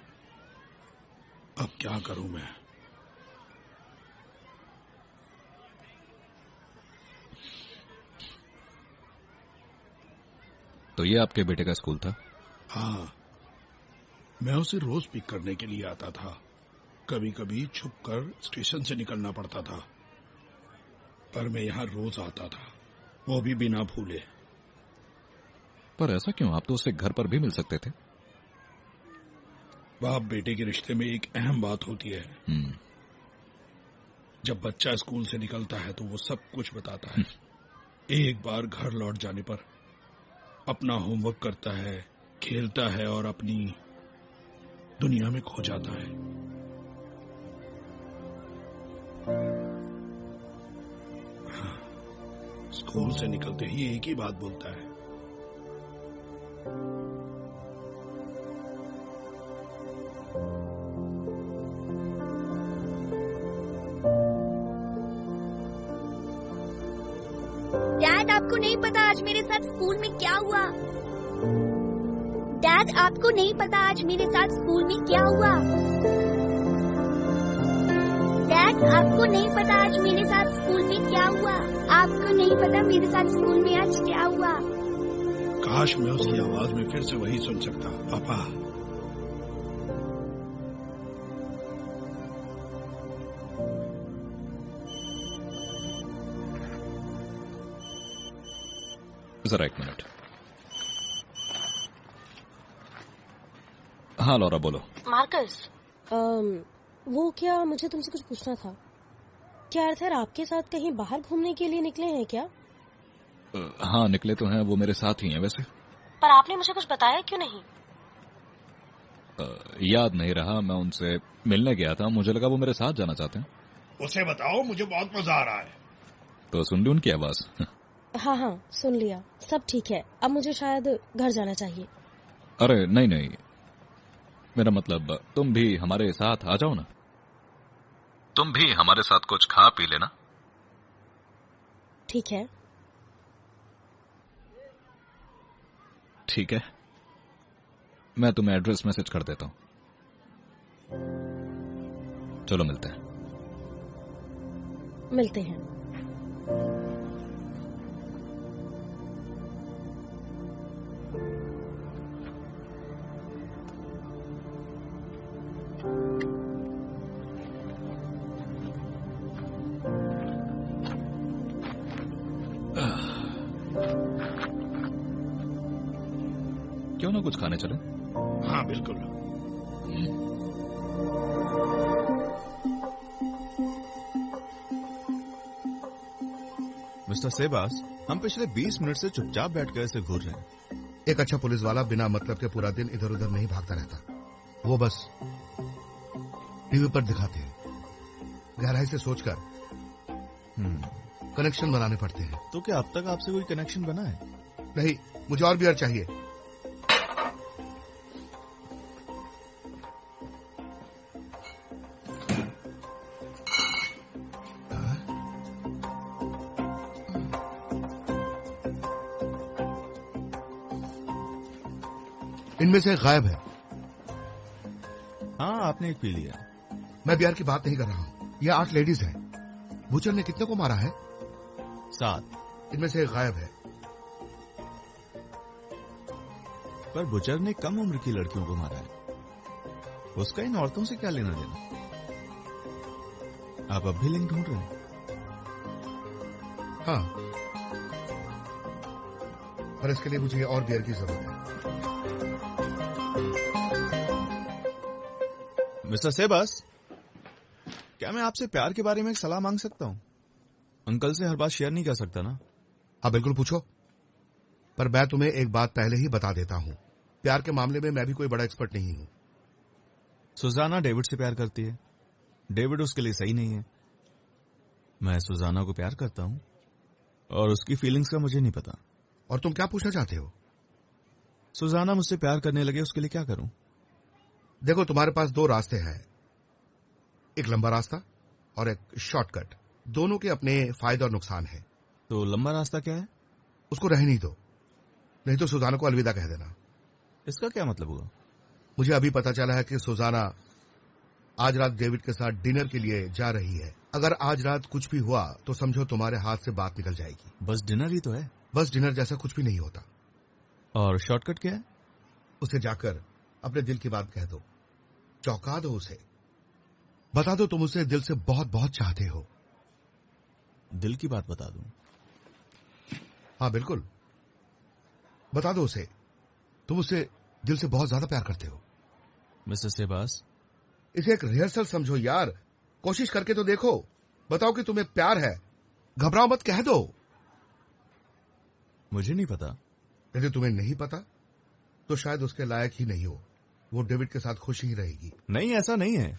अब क्या करूं मैं? तो ये आपके बेटे का स्कूल था? हाँ, मैं उसे रोज पिक करने के लिए आता था। कभी कभी छुपकर स्टेशन से निकलना पड़ता था, पर मैं यहाँ रोज आता था, वो भी बिना भूले। पर ऐसा क्यों? आप तो उससे घर पर भी मिल सकते थे। बाप बेटे के रिश्ते में एक अहम बात होती है। जब बच्चा स्कूल से निकलता है तो वो सब कुछ बताता है। एक बार घर लौट जाने पर अपना होमवर्क करता है, खेलता है और अपनी दुनिया में खो जाता है। हाँ, स्कूल से निकलते ही एक ही बात बोलता है, डैड आपको नहीं पता आज मेरे साथ स्कूल में क्या हुआ? डैड आपको नहीं पता आज मेरे साथ स्कूल में क्या हुआ? डैड आपको नहीं पता आज मेरे साथ स्कूल में क्या हुआ? आपको नहीं पता मेरे साथ स्कूल में आज क्या हुआ? काश मैं उसकी आवाज में फिर से वही सुन सकता, पापा। जरा एक मिनट। हाँ लौरा, बोलो। मार्कस, वो क्या, मुझे तुमसे कुछ पूछना था। क्या आर्थर आपके साथ कहीं बाहर घूमने के लिए निकले हैं क्या? हाँ निकले तो हैं, वो मेरे साथ ही हैं वैसे। पर आपने मुझे कुछ बताया क्यों नहीं? याद नहीं रहा, मैं उनसे मिलने गया था, मुझे लगा वो मेरे साथ जाना चाहते हैं। उसे बताओ, मुझे बहुत मजा आ रहा है। तो सुन ली उनकी आवाज? हाँ हाँ, सुन लिया, सब ठीक है। अब मुझे शायद घर जाना चाहिए। अरे नहीं नहीं, मेरा मतलब तुम भी हमारे साथ आ जाओ ना। तुम भी हमारे साथ कुछ खा पी लेना। ठीक है। ठीक है, मैं तुम्हें एड्रेस मैसेज कर देता हूं। चलो मिलते हैं। मिलते हैं। क्यों ना कुछ खाने चले? हाँ बिल्कुल। मिस्टर सेबास, हम पिछले 20 मिनट से चुपचाप बैठकर ऐसे घूर रहे हैं। एक अच्छा पुलिस वाला बिना मतलब के पूरा दिन इधर उधर नहीं भागता रहता, वो बस टीवी पर दिखाते हैं। गहराई से सोचकर कनेक्शन बनाने पड़ते हैं। तो क्या अब तक आपसे कोई कनेक्शन बना है? नहीं, मुझे और बियर चाहिए। इनमें से एक गायब है। हाँ, आपने एक पी लिया। मैं बियर की बात नहीं कर रहा हूँ, ये 8 लेडीज हैं। बुचर ने कितने को मारा है? 7। इनमें से एक गायब है। पर बुचर ने कम उम्र की लड़कियों को मारा है, उसका इन औरतों से क्या लेना देना? आप अब भी लिंक ढूंढ रहे हैं? हाँ, पर इसके लिए मुझे और बियर की जरूरत है। मिस्टर सेबस, क्या मैं आपसे प्यार के बारे में एक सलाह मांग सकता हूं? अंकल से हर बात शेयर नहीं कर सकता ना? हाँ बिल्कुल पूछो, पर मैं तुम्हें एक बात पहले ही बता देता हूं, प्यार के मामले में मैं भी कोई बड़ा एक्सपर्ट नहीं हूं। सुजाना डेविड से प्यार करती है, डेविड उसके लिए सही नहीं है। मैं सुजाना को प्यार करता हूं और उसकी फीलिंग्स का मुझे नहीं पता। और तुम क्या पूछना चाहते हो? सुजाना मुझसे प्यार करने लगे, उसके लिए क्या करूं? देखो, तुम्हारे पास 2 रास्ते हैं, एक लंबा रास्ता और एक शॉर्टकट। दोनों के अपने फायदे और नुकसान हैं। तो लंबा रास्ता क्या है? उसको रहने ही दो, नहीं तो सुजाना को अलविदा कह देना। इसका क्या मतलब हुआ? मुझे अभी पता चला है कि सुजाना आज रात डेविड के साथ डिनर के लिए जा रही है। अगर आज रात कुछ भी हुआ तो समझो तुम्हारे हाथ से बात निकल जाएगी। बस डिनर ही तो है। बस डिनर जैसा कुछ भी नहीं होता। और शॉर्टकट क्या है? उसे जाकर अपने दिल की बात कह दो, चौंका दो उसे, बता दो तुम उसे दिल से बहुत बहुत चाहते हो। दिल की बात बता दूं? हाँ बिल्कुल, बता दो उसे तुम उससे दिल से बहुत ज्यादा प्यार करते हो। मिस्टर सेबास, इसे एक रिहर्सल समझो यार, कोशिश करके तो देखो। बताओ कि तुम्हें प्यार है, घबराओ मत, कह दो। मुझे नहीं पता। यदि तुम्हें नहीं पता तो शायद उसके लायक ही नहीं हो। वो डेविड के साथ खुश ही रहेगी। नहीं, ऐसा नहीं है।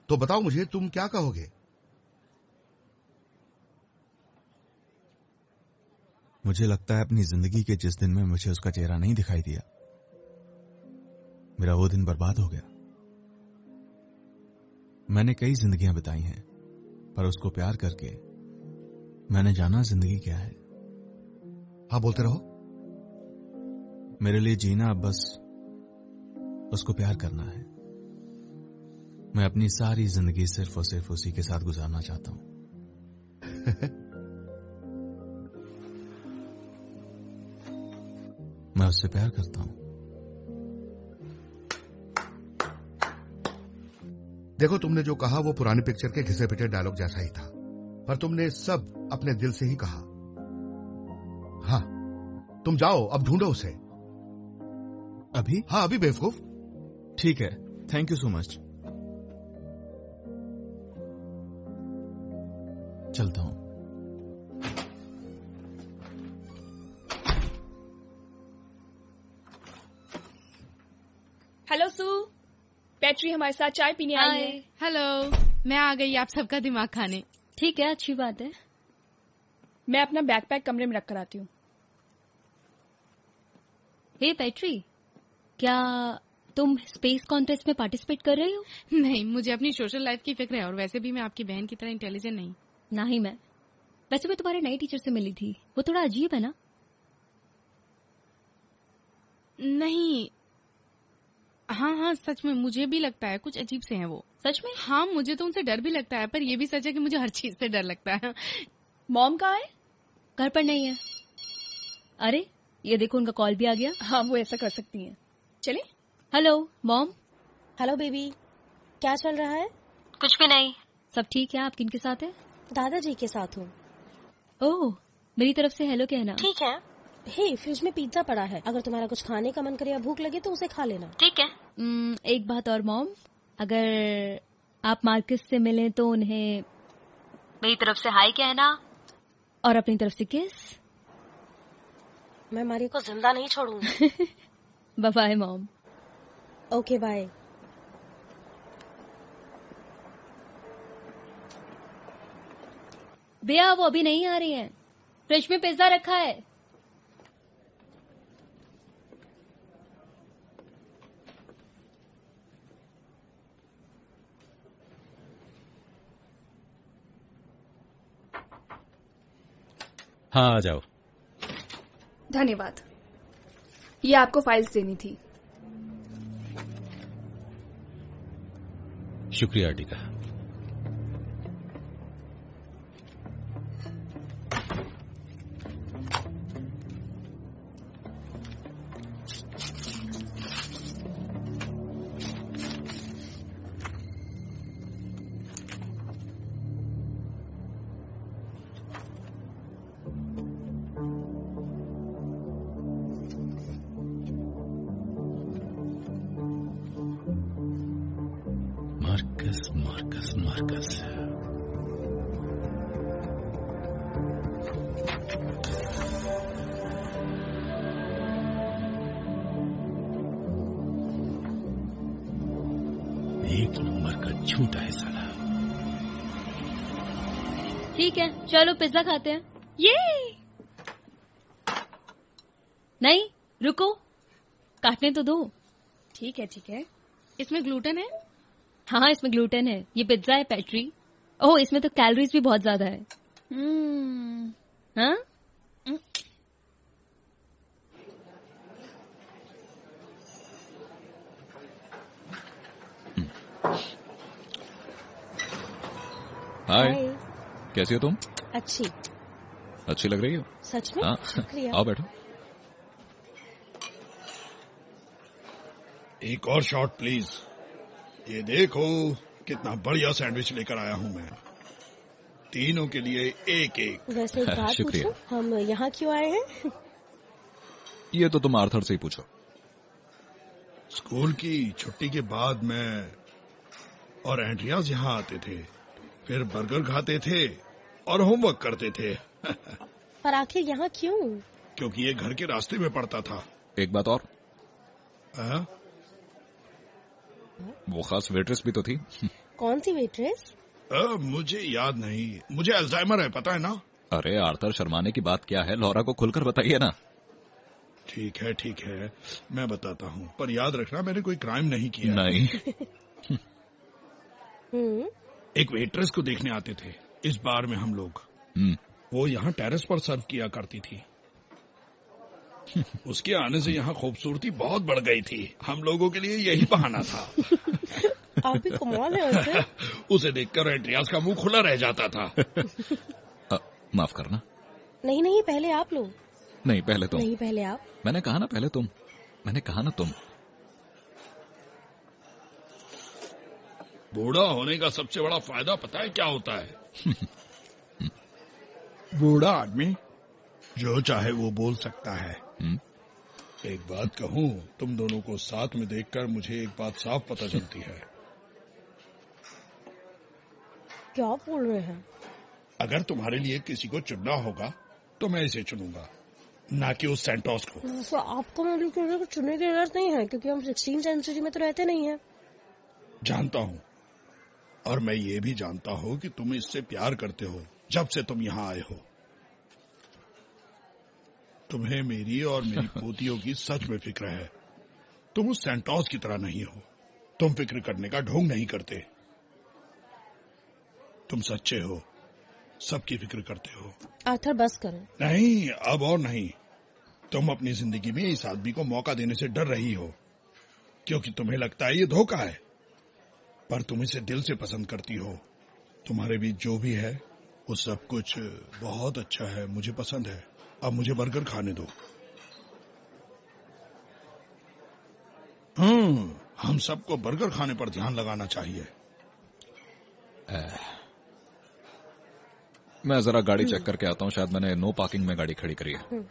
तो बताओ मुझे, तुम क्या कहोगे? मुझे लगता है अपनी जिंदगी के जिस दिन में मुझे उसका चेहरा नहीं दिखाई दिया, मेरा वो दिन बर्बाद हो गया। मैंने कई जिंदगियां बिताई हैं, पर उसको प्यार करके मैंने जाना जिंदगी क्या है। हाँ बोलते रहो। मेरे लिए जीना अब बस उसको प्यार करना है। मैं अपनी सारी जिंदगी सिर्फ और सिर्फ उसी के साथ गुजारना चाहता हूं। मैं उससे प्यार करता हूं। देखो, तुमने जो कहा वो पुरानी पिक्चर के घिसे पिटे डायलॉग जैसा ही था, पर तुमने सब अपने दिल से ही कहा। हाँ, तुम जाओ, अब ढूंढो उसे। अभी? हाँ अभी, बेवकूफ। ठीक है, थैंक यू सो मच। चलता हूं। हेलो सू, पैट्री हमारे साथ चाय पीने आई है। हेलो, मैं आ गई आप सबका दिमाग खाने। ठीक है, अच्छी बात है। मैं अपना बैकपैक कमरे में रख कर आती हूँ। हे पैट्री, क्या तुम स्पेस कॉन्टेस्ट में पार्टिसिपेट कर रही हो? नहीं, मुझे अपनी सोशल लाइफ की फिक्र है, और वैसे भी मैं आपकी बहन की तरह इंटेलिजेंट नहीं। ना ही मैं। वैसे मैं तुम्हारे नए टीचर से मिली थी, वो थोड़ा अजीब है ना? नहीं, हाँ, सच में मुझे भी लगता है कुछ अजीब से हैं वो। सच में? हाँ, मुझे तो उनसे डर भी लगता है, पर ये भी सच है कि मुझे हर चीज से डर लगता है। मॉम कहाँ है? घर पर नहीं है। अरे ये देखो, उनका कॉल भी आ गया। हाँ, वो ऐसा कर सकती हैं। चले। Hello mom. हेलो बेबी, क्या चल रहा है? कुछ भी नहीं, सब ठीक है। आप किनके साथ है? दादाजी के साथ हूँ। ओह, मेरी तरफ से हेलो कहना। ठीक है। हे, फ्रिज में पिज्जा पड़ा है, अगर तुम्हारा कुछ खाने का मन करे या भूख लगे तो उसे खा लेना। ठीक है। एक बात और मॉम, अगर आप मार्कस से मिलें तो उन्हें मेरी तरफ से हाय कहना और अपनी तरफ से किस। मैं मारी को जिंदा नहीं छोड़ूंगी। Bye bye mom. Okay bye. भैया वो अभी नहीं आ रही हैं, फ्रिज में पिज्जा रखा है। हाँ, आ जाओ। धन्यवाद। ये आपको फाइल्स देनी थी। शुक्रिया आर्टिका। मार्कस एक नंबर का झूठा है साला। ठीक है, चलो पिज्जा खाते हैं। ये नहीं, रुको, काटने तो दो। ठीक है। इसमें ग्लूटेन है? हाँ, इसमें ग्लूटेन है। ये पिज्जा है पैट्री। ओह, इसमें तो कैलोरीज भी बहुत ज्यादा है। हाँ? हाय, कैसी हो तुम? अच्छी लग रही हो। सच में? हाँ, शुक्रिया। आओ बैठो। एक और शॉट प्लीज। ये देखो कितना बढ़िया सैंडविच लेकर आया हूँ मैं, तीनों के लिए एक एक। वैसे एक बात पूछूं, हम यहाँ क्यों आए हैं? ये तो तुम आर्थर से ही पूछो। स्कूल की छुट्टी के बाद मैं और एंड्रियास यहाँ आते थे, फिर बर्गर खाते थे और होमवर्क करते थे। पर आखिर यहाँ क्यों? क्योंकि ये घर के रास्ते में पड़ता था। एक बात और, वो खास वेट्रेस भी तो थी। कौन सी वेट्रेस? मुझे याद नहीं, मुझे अल्जाइमर है, पता है ना। अरे आर्थर, शर्माने की बात क्या है, लौरा को खुलकर बताइए ना। ठीक है, मैं बताता हूँ, पर याद रखना मैंने कोई क्राइम नहीं किया। नहीं। एक वेट्रेस को देखने आते थे इस बार में हम लोग। वो यहाँ टेरेस पर सर्व किया करती थी। उसके आने से यहाँ खूबसूरती बहुत बढ़ गई थी। हम लोगों के लिए यही बहाना था। आप भी कमाल है वैसे। उसे देखकर एंड्रियास का मुंह खुला रह जाता था। माफ करना। नहीं, पहले आप लोग। नहीं, पहले तुम। नहीं, पहले आप। मैंने कहा ना पहले तुम। मैंने कहा ना तुम। बूढ़ा होने का सबसे बड़ा फायदा पता है क्या होता है? बूढ़ा आदमी जो चाहे वो बोल सकता है। एक बात कहूँ, तुम दोनों को साथ में देखकर मुझे एक बात साफ पता चलती है। क्या बोल रहे हैं? अगर तुम्हारे लिए किसी को चुनना होगा तो मैं इसे चुनूंगा, ना कि उस सेंटोस को। तो आपको मतलब किसी को चुनने की जरूरत नहीं है, क्योंकि हम 16th सेंचुरी में तो रहते नहीं हैं। जानता हूँ, और मैं ये भी जानता हूँ कि तुम इससे प्यार करते हो जब से तुम यहाँ आए हो। तुम्हें मेरी और मेरी पोतियों की सच में फिक्र है। तुम उस सेंटोस की तरह नहीं हो। तुम फिक्र करने का ढोंग नहीं करते। तुम सच्चे हो, सबकी फिक्र करते हो। आर्थर बस करो। नहीं, अब और नहीं। तुम अपनी जिंदगी में इस आदमी को मौका देने से डर रही हो, क्योंकि तुम्हें लगता है ये धोखा है, पर तुम इसे दिल से पसंद करती हो। तुम्हारे बीच जो भी है वो सब कुछ बहुत अच्छा है, मुझे पसंद है। अब मुझे बर्गर खाने दो। हम सबको बर्गर खाने पर ध्यान लगाना चाहिए। मैं जरा गाड़ी चेक करके आता हूँ, शायद मैंने नो पार्किंग में गाड़ी खड़ी करी है।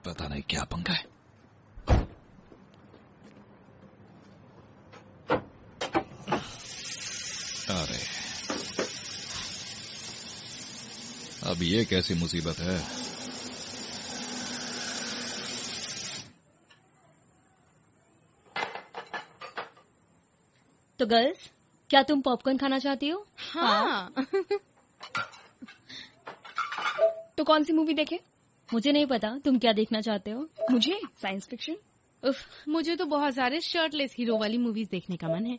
पता नहीं क्या पंगा है। अरे अब ये कैसी मुसीबत है। तो गर्ल्स, क्या तुम पॉपकॉर्न खाना चाहती हो? हाँ। तो कौन सी मूवी देखें? मुझे नहीं पता तुम क्या देखना चाहते हो। मुझे साइंस फिक्शन। उफ, मुझे तो बहुत सारे शर्टलेस हीरो वाली मूवीज देखने का मन है।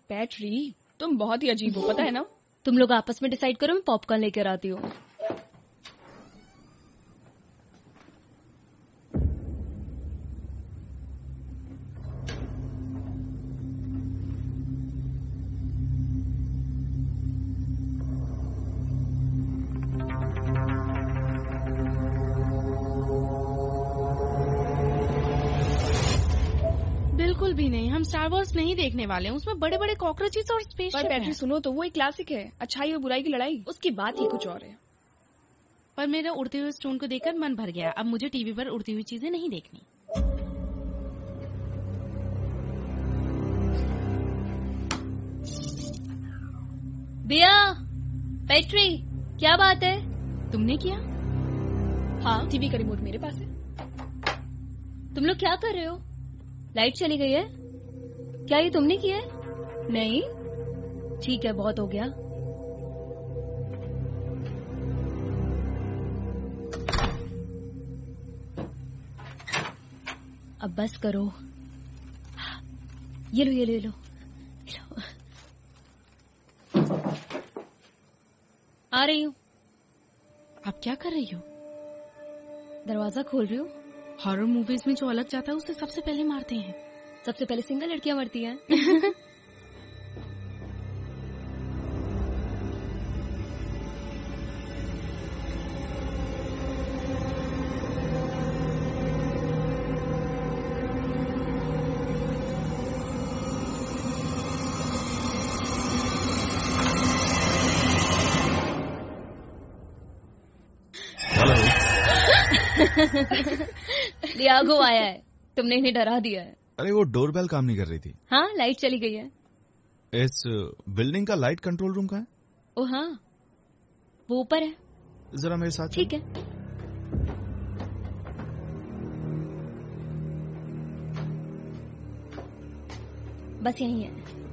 पैट्री, तुम बहुत ही अजीब हो, पता है ना। तुम लोग आपस में डिसाइड करो, मैं पॉपकॉर्न लेकर आती हूँ। बिल्कुल भी नहीं, हम स्टार वॉर्स नहीं देखने वाले हैं। उसमें बड़े बड़े कॉकरोचेस और स्पेसशिप पर पैट्री सुनो तो, वो एक क्लासिक है, अच्छाई और बुराई की लड़ाई, उसकी बात ही कुछ और है। पर मेरा उड़ते हुए स्टोन को देखकर मन भर गया। अब मुझे टीवी पर उड़ती हुई चीजें नहीं देखनी। बिया, पैट्री, क्या बात है? तुमने किया? हाँ, टीवी का रिमोट मेरे पास है। तुम लोग क्या कर रहे हो? लाइट चली गई है क्या? ये तुमने किया है? नहीं, ठीक है, बहुत हो गया। अब बस करो। ये लो ये लो ये लो, आ रही हूँ। आप क्या कर रही हो? दरवाजा खोल रही हूँ। हॉरर मूवीज में जो अलग जाता है उसे सबसे पहले मारते हैं। सबसे पहले सिंगल लड़कियां मरती हैं। डियागो आया है, तुमने इन्हें डरा दिया है। अरे वो डोरबेल काम नहीं कर रही थी। हाँ, लाइट चली गई है। इस बिल्डिंग का लाइट कंट्रोल रूम कहाँ है? ओ हाँ, वो ऊपर है। जरा मेरे साथ। ठीक है। बस यही है।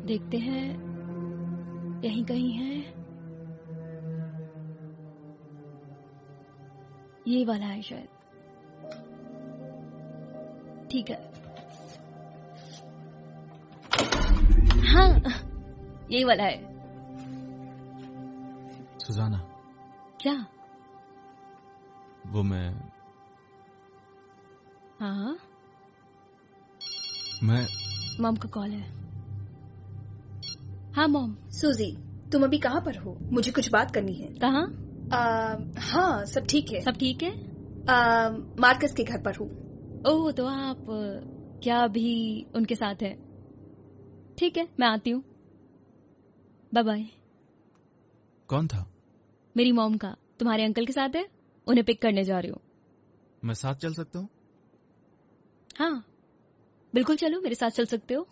देखते हैं, यहीं कहीं है। ये वाला है शायद। ठीक है, हाँ यही वाला है। सुजाना। क्या? वो मैं मॉम का कॉल है। हाँ मॉम। सूजी, तुम अभी कहाँ पर हो? मुझे कुछ बात करनी है। कहाँ? हाँ, सब ठीक है। सब ठीक है? मार्कस के घर पर हूँ। ओह, तो आप क्या अभी उनके साथ है? ठीक है, मैं आती हूँ। Bye bye. कौन था? मेरी मॉम का, तुम्हारे अंकल के साथ है, उन्हें पिक करने जा रही हूँ। मैं साथ चल सकता हूँ? हाँ बिल्कुल, चलो, मेरे साथ चल सकते हो।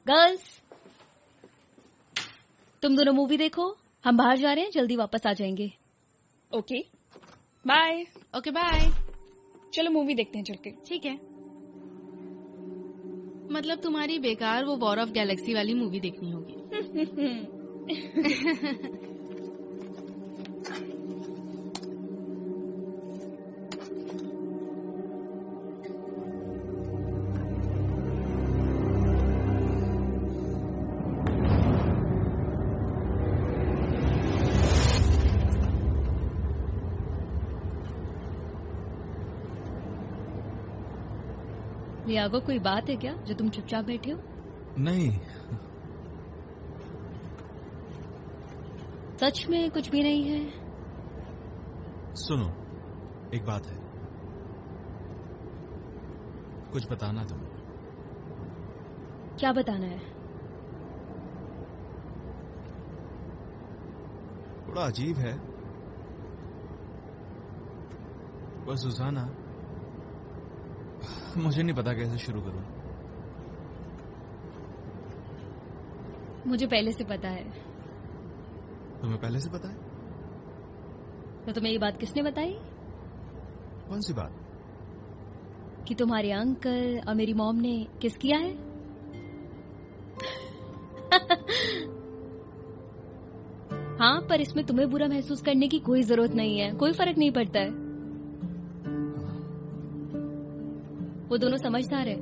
गर्ल्स, तुम दोनों मूवी देखो, हम बाहर जा रहे हैं, जल्दी वापस आ जाएंगे। Okay bye. Okay bye. चलो मूवी देखते हैं चल के। ठीक है। मतलब तुम्हारी बेकार वो वॉर ऑफ गैलेक्सी वाली मूवी देखनी होगी। लियागो, कोई बात है क्या जो तुम चुपचाप बैठे हो? नहीं। सच में कुछ भी नहीं है? सुनो, एक बात है, कुछ बताना तुम्हें। क्या बताना है? थोड़ा अजीब है, बस सुजाना, मुझे नहीं पता कैसे शुरू करूं। मुझे पहले से पता है। तुम्हें पहले से पता है? तो तुम्हें ये बात किसने बताई? कौन सी बात? कि तुम्हारे अंकल और मेरी मॉम ने किस किया है? हाँ, पर इसमें तुम्हें बुरा महसूस करने की कोई जरूरत नहीं है, कोई फर्क नहीं पड़ता है। वो दोनों समझदार है।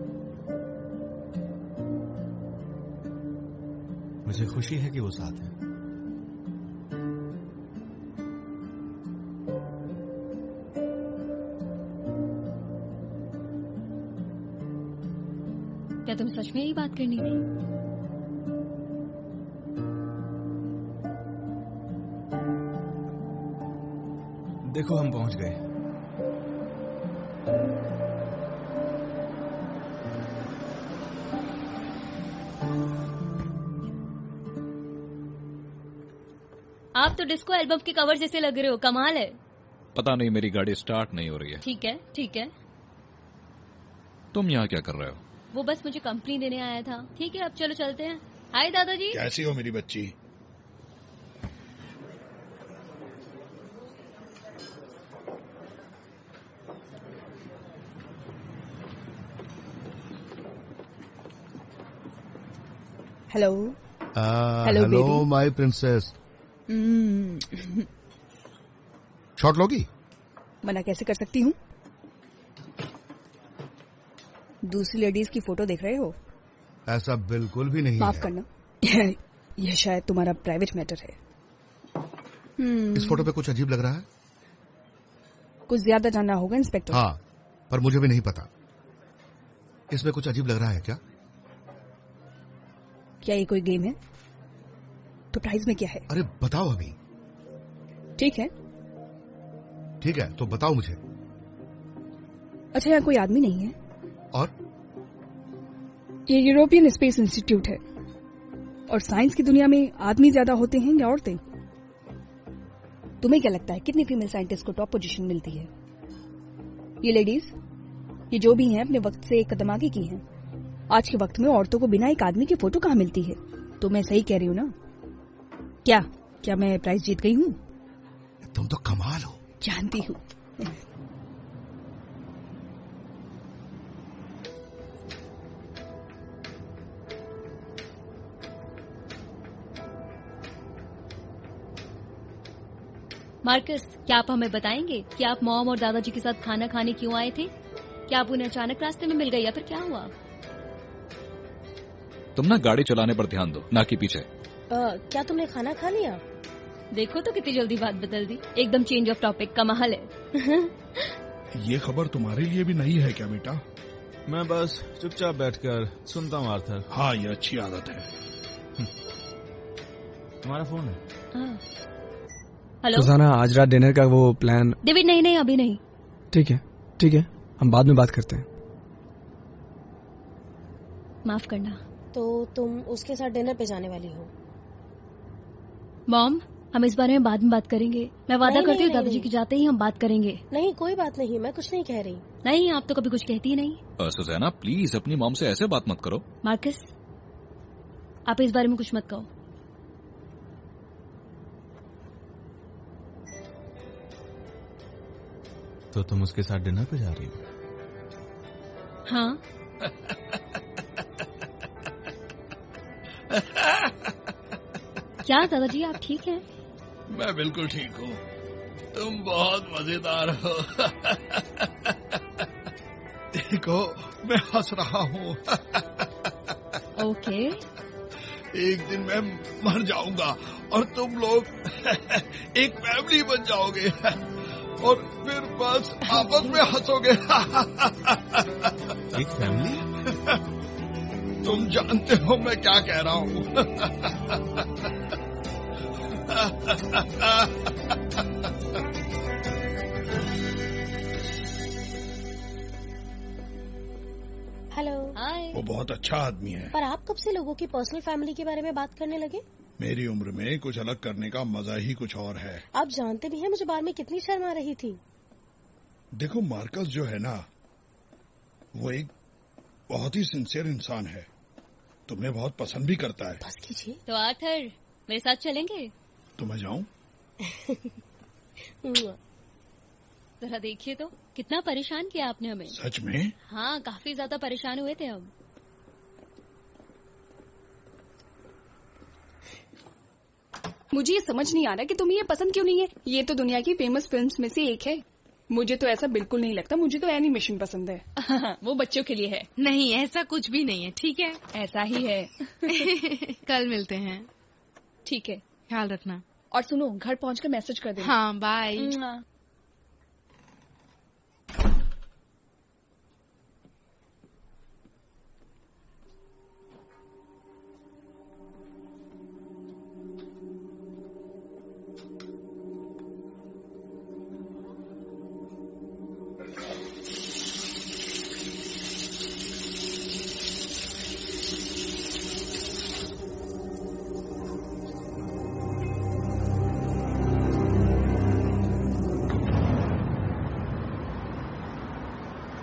मुझे खुशी है कि वो साथ है। क्या तुम्हें सच में यही बात करनी थी? देखो हम पहुंच गए। आप तो डिस्को एल्बम के कवर जैसे लग रहे हो, कमाल है। पता नहीं, मेरी गाड़ी स्टार्ट नहीं हो रही है। ठीक है ठीक है। तुम यहाँ क्या कर रहे हो? वो बस मुझे कंपनी देने आया था। ठीक है, अब चलो चलते हैं। हाय दादाजी। कैसी हो मेरी बच्ची? Hello. Hello my princess. Shot लोगी? मना कैसे कर सकती हूँ? दूसरी लेडीज की फोटो देख रहे हो? ऐसा बिल्कुल भी नहीं माफ है। करना, यह शायद तुम्हारा प्राइवेट मैटर है। इस फोटो पे कुछ अजीब लग रहा है। कुछ ज्यादा जानना होगा इंस्पेक्टर। हाँ, पर मुझे भी नहीं पता। इसमें कुछ अजीब लग रहा है क्या? क्या ये कोई गेम है? तो प्राइज में क्या है? अरे बताओ अभी। ठीक है तो बताओ मुझे। अच्छा, यहाँ कोई आदमी नहीं है। और ये यूरोपियन स्पेस इंस्टीट्यूट है, और साइंस की दुनिया में आदमी ज्यादा होते हैं या औरतें? तुम्हें क्या लगता है कितनी फीमेल साइंटिस्ट को टॉप पोजीशन मिलती है? ये लेडीज, ये जो भी हैं, अपने वक्त से एक कदम आगे की हैं। आज के वक्त में औरतों को बिना एक आदमी की फोटो कहाँ मिलती है? तो मैं सही कह रही हूँ ना? क्या मैं प्राइज जीत गई हूँ? तुम तो कमाल हो। जानती हूँ। मार्कस, क्या आप हमें बताएंगे कि आप मॉम और दादाजी के साथ खाना खाने क्यों आए थे? क्या आप उन्हें अचानक रास्ते में मिल गए या फिर क्या हुआ? तुम ना गाड़ी चलाने पर ध्यान दो, ना कि पीछे। क्या तुमने खाना खा लिया? देखो तो कितनी जल्दी बात बदल दी, एकदम चेंज ऑफ टॉपिक। कमाल है। ये खबर तुम्हारे लिए भी नहीं है क्या बेटा? मैं बस चुपचाप बैठकर सुनता हूँ आर्थर। हाँ, ये अच्छी आदत है। तुम्हारा फोन है? हेलो सुजाना, आज रात डिनर का वो प्लान? डेविड, नहीं अभी नहीं। ठीक है, हम बाद में बात करते हैं। माफ करना। तो तुम उसके साथ डिनर पे जाने वाली हो? मॉम, हम इस बारे में बाद में बात करेंगे। मैं वादा करती हूँ दादाजी के जाते ही हम बात करेंगे। नहीं, कोई बात नहीं, मैं कुछ नहीं कह रही। नहीं, आप तो कभी कुछ कहती ही नहीं। सुजैना, प्लीज अपनी मॉम से ऐसे बात मत करो। मार्कस, आप इस बारे में कुछ मत कहो। तो तुम उसके साथ डिनर पे जा रही हो? हाँ। क्या दादाजी, आप ठीक हैं? मैं बिल्कुल ठीक हूँ। तुम बहुत मजेदार हो। देखो, मैं हंस रहा हूँ। ओके। एक दिन मैं मर जाऊंगा और तुम लोग एक फैमिली बन जाओगे और फिर बस आपस में हंसोगे। एक फैमिली? तुम जानते हो मैं क्या कह रहा हूँ। हेलो। हाय। वो बहुत अच्छा आदमी है। पर आप कब से लोगों की पर्सनल फैमिली के बारे में बात करने लगे? मेरी उम्र में कुछ अलग करने का मजा ही कुछ और है। आप जानते भी हैं मुझे बार में कितनी शर्म आ रही थी। देखो, मार्कस जो है ना, वो एक बहुत ही सिंसियर इंसान है। तुम्हें बहुत पसंद भी करता है। बस कीजिए। तो आर्थर, मेरे साथ चलेंगे? तो मैं जाऊं? जरा देखिए तो कितना परेशान किया आपने हमें। सच में? हाँ, काफी ज्यादा परेशान हुए थे हम। मुझे ये समझ नहीं आ रहा कि तुम्हें ये पसंद क्यों नहीं है। ये तो दुनिया की फेमस फिल्म्स में से एक है। मुझे तो ऐसा बिल्कुल नहीं लगता। मुझे तो एनिमेशन पसंद है। वो बच्चों के लिए है। नहीं, ऐसा कुछ भी नहीं है। ठीक है, ऐसा ही है। कल मिलते हैं। ठीक है, ख्याल रखना। और सुनो, घर पहुंचकर मैसेज कर देना। हाँ, बाय।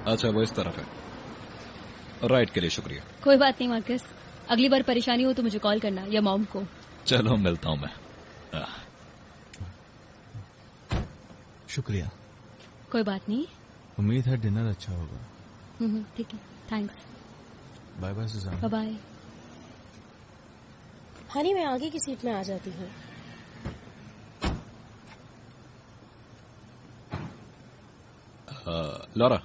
अच्छा, वो इस तरफ है। राइट के लिए शुक्रिया। कोई बात नहीं मार्कस, अगली बार परेशानी हो तो मुझे कॉल करना या मॉम को। चलो मिलता हूं मैं। शुक्रिया। कोई बात नहीं। उम्मीद है डिनर अच्छा होगा। ठीक है, thanks. Bye bye Susana. Bye bye. Honey, मैं आगे की सीट में आ जाती हूँ। लॉरा,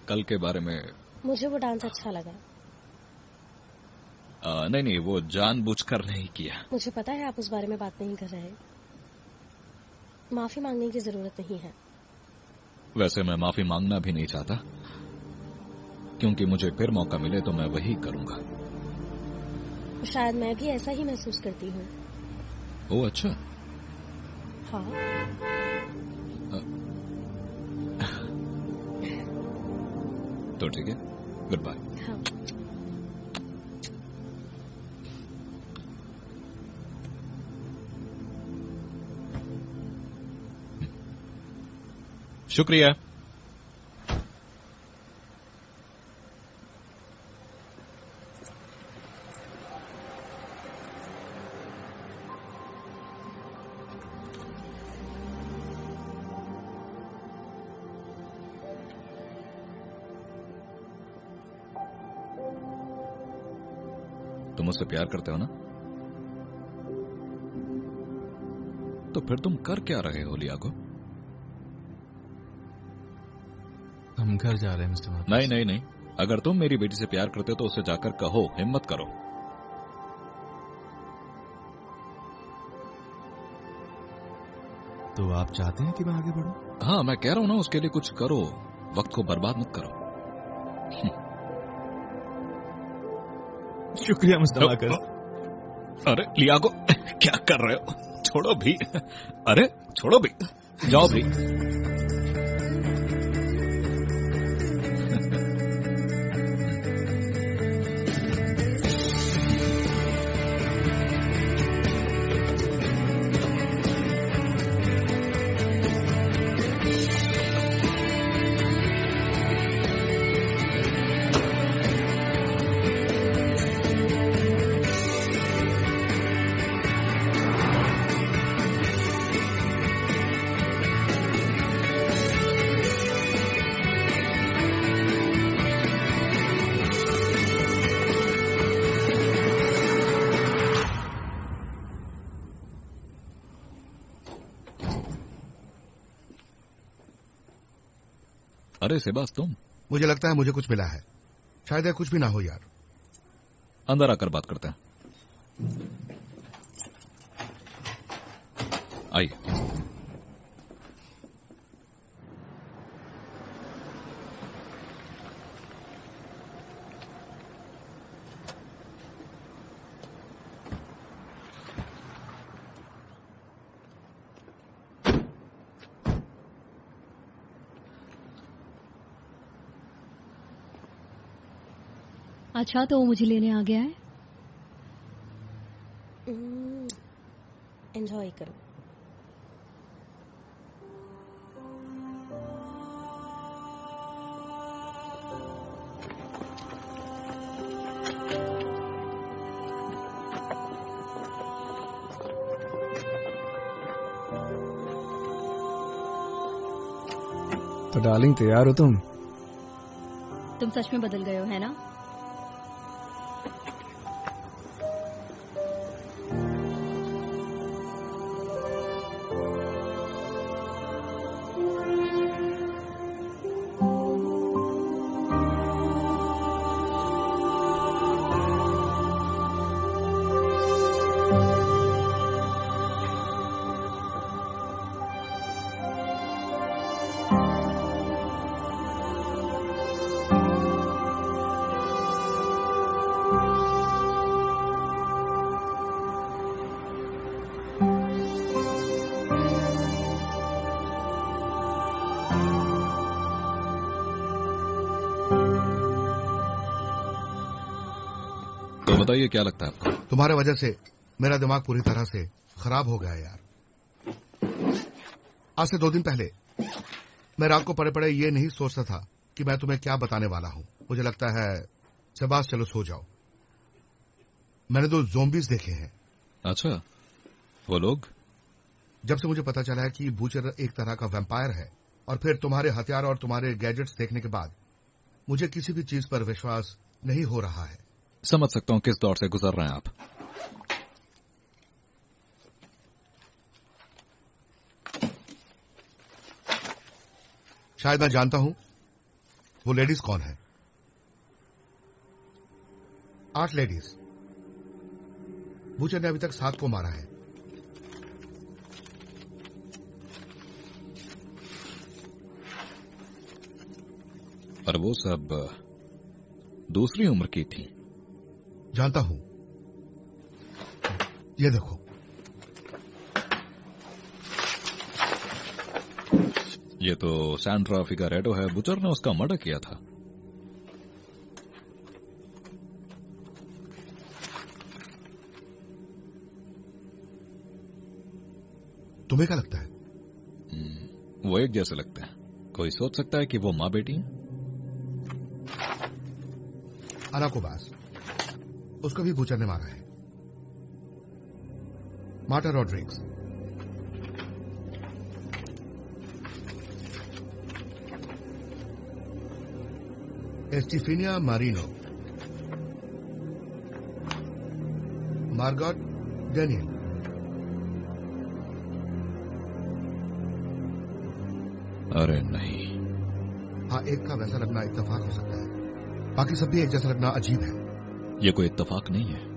कल के बारे में। मुझे वो डांस अच्छा लगा। नहीं, वो जानबूझकर नहीं किया। मुझे पता है आप उस बारे में बात नहीं कर रहे। माफी मांगने की जरूरत नहीं है। वैसे मैं माफी मांगना भी नहीं चाहता, क्योंकि मुझे फिर मौका मिले तो मैं वही करूंगा। शायद मैं भी ऐसा ही महसूस करती हूँ। ओह अच्छा। हाँ। तो ठीक है, गुड बाय। हाँ। शुक्रिया। तुम मुझसे प्यार करते हो ना? तो फिर तुम कर क्या रहे हो लियागो? हम घर जा रहे हैं मिस्टर मार्कस। नहीं, अगर तुम मेरी बेटी से प्यार करते हो तो उसे जाकर कहो, हिम्मत करो। तो आप चाहते हैं कि मैं आगे बढ़ूं? हाँ, मैं कह रहा हूं ना, उसके लिए कुछ करो, वक्त को बर्बाद मत करो। शुक्रिया मिस्टर मार्कस। अरे लियागो, क्या कर रहे हो? छोड़ो भी। अरे छोड़ो भी, जाओ भी। अरे सेबास, तुम? मुझे लगता है मुझे कुछ मिला है। शायद कुछ भी ना हो यार। अंदर आकर बात करते हैं। आइए। अच्छा, तो वो मुझे लेने आ गया है। एंजॉय करो। तो डार्लिंग तैयार हो तुम? तुम सच में बदल गए हो, है ना? तो बताइए क्या लगता है आपको? तुम्हारे वजह से मेरा दिमाग पूरी तरह से खराब हो गया यार। आज से 2 दिन पहले मैं रात को पड़े पड़े ये नहीं सोचता था कि मैं तुम्हें क्या बताने वाला हूं। मुझे लगता है शहबाज, चलो सो जाओ। मैंने 2 ज़ोंबीज देखे हैं। अच्छा, वो लोग? जब से मुझे पता चला है कि बूचर एक तरह का वैम्पायर है और फिर तुम्हारे हथियार और तुम्हारे गैजेट्स देखने के बाद मुझे किसी भी चीज पर विश्वास नहीं हो रहा है। समझ सकता हूं किस दौर से गुजर रहे हैं आप। शायद मैं जानता हूं वो लेडीज कौन है। 8 लेडीज। बूचर ने अभी तक 7 को मारा है। और वो सब दूसरी उम्र की थी। जानता हूं। ये देखो, ये तो सैंड्रा फिगारेडो है। बुचर ने उसका मर्डर किया था। तुम्हें क्या लगता है? वो एक जैसे लगते हैं। कोई सोच सकता है कि वो माँ बेटी है? अना कोबास, उसको भी बूचर ने मारा है। Marta Rodrigues, Estefania Marino, Margot Daniel. अरे नहीं। हाँ, एक का वैसा लगना इत्तेफाक हो सकता है, बाकी सब भी एक जैसा लगना अजीब है। ये कोई इत्तेफाक नहीं है।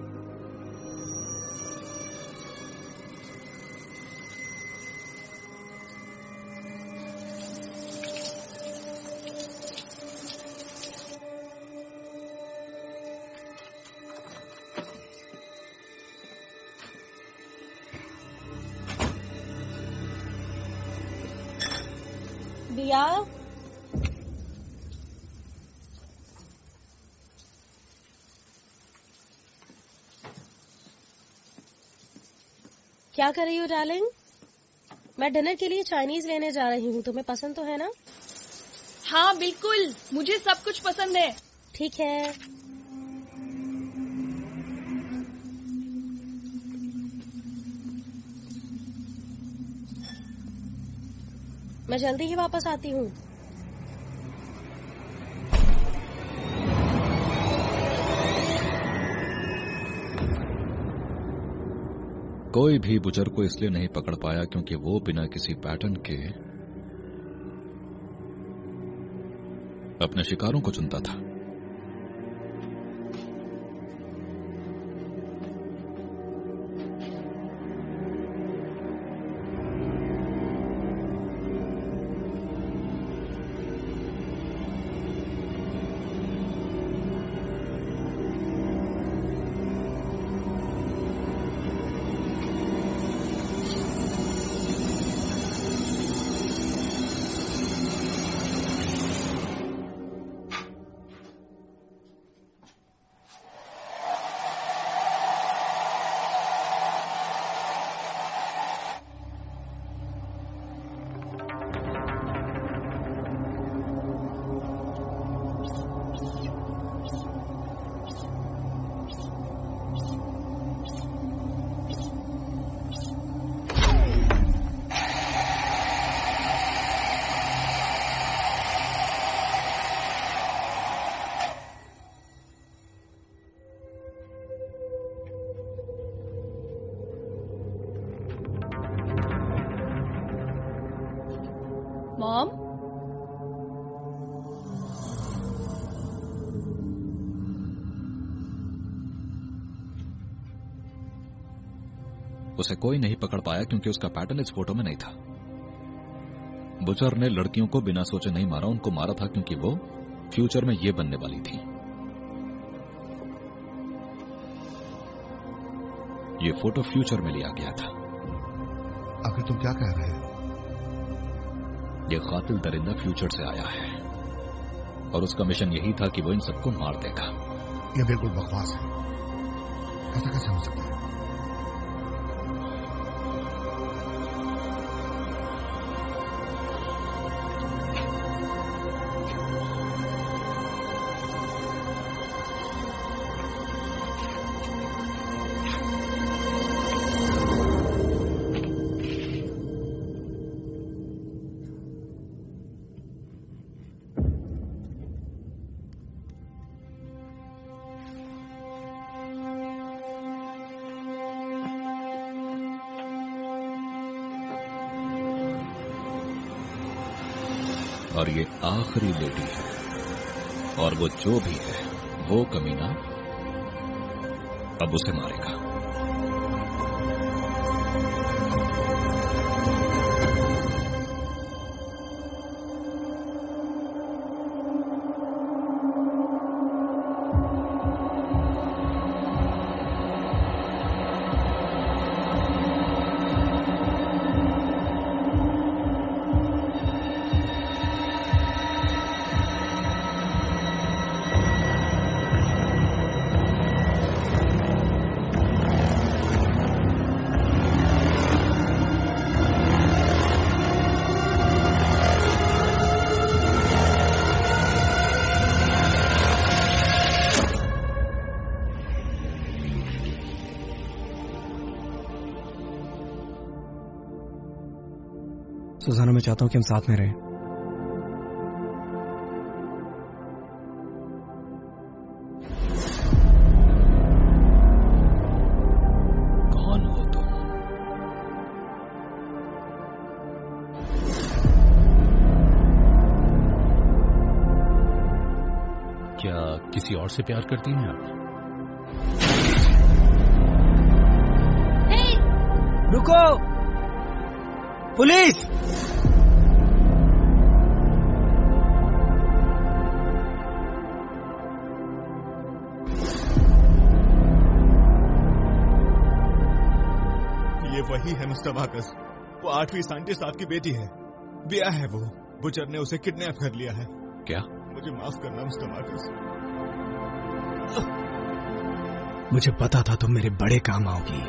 बिया, क्या कर रही हो डार्लिंग? मैं डिनर के लिए चाइनीज लेने जा रही हूँ। तुम्हें पसंद तो है ना? हाँ बिल्कुल, मुझे सब कुछ पसंद है। ठीक है। मैं जल्दी ही वापस आती हूँ। कोई भी बुचर को इसलिए नहीं पकड़ पाया क्योंकि वो बिना किसी पैटर्न के अपने शिकारों को चुनता था। उसे कोई नहीं पकड़ पाया क्योंकि उसका पैटर्न इस फोटो में नहीं था। बुचर ने लड़कियों को बिना सोचे नहीं मारा, उनको मारा था क्योंकि वो फ्यूचर में ये बनने वाली थी। ये फोटो फ्यूचर में लिया गया था। आखिर तुम क्या कह रहे हो? ये कातिल दरिंदा फ्यूचर से आया है और उसका मिशन यही था कि वो इन सबको मार देगा। ये बिल्कुल बकवास है, ऐसा कैसे हो सकता है? और ये आखिरी लेडी है और वो जो भी है वो कमीना अब उसे मारेगा। सुजाना, मैं चाहता हूं कि हम साथ में रहें। कौन हो तुम? क्या किसी और से प्यार करती हैं आप? रुको! पुलिस! ये वही है मिस्टर मार्कस, वो 8वीं साइंटिस्ट आपकी बेटी है। बिया है वो, बुचर ने उसे किडनैप कर लिया है। क्या? मुझे माफ करना मिस्टर मार्कस। मुझे पता था तुम मेरे बड़े काम आओगी।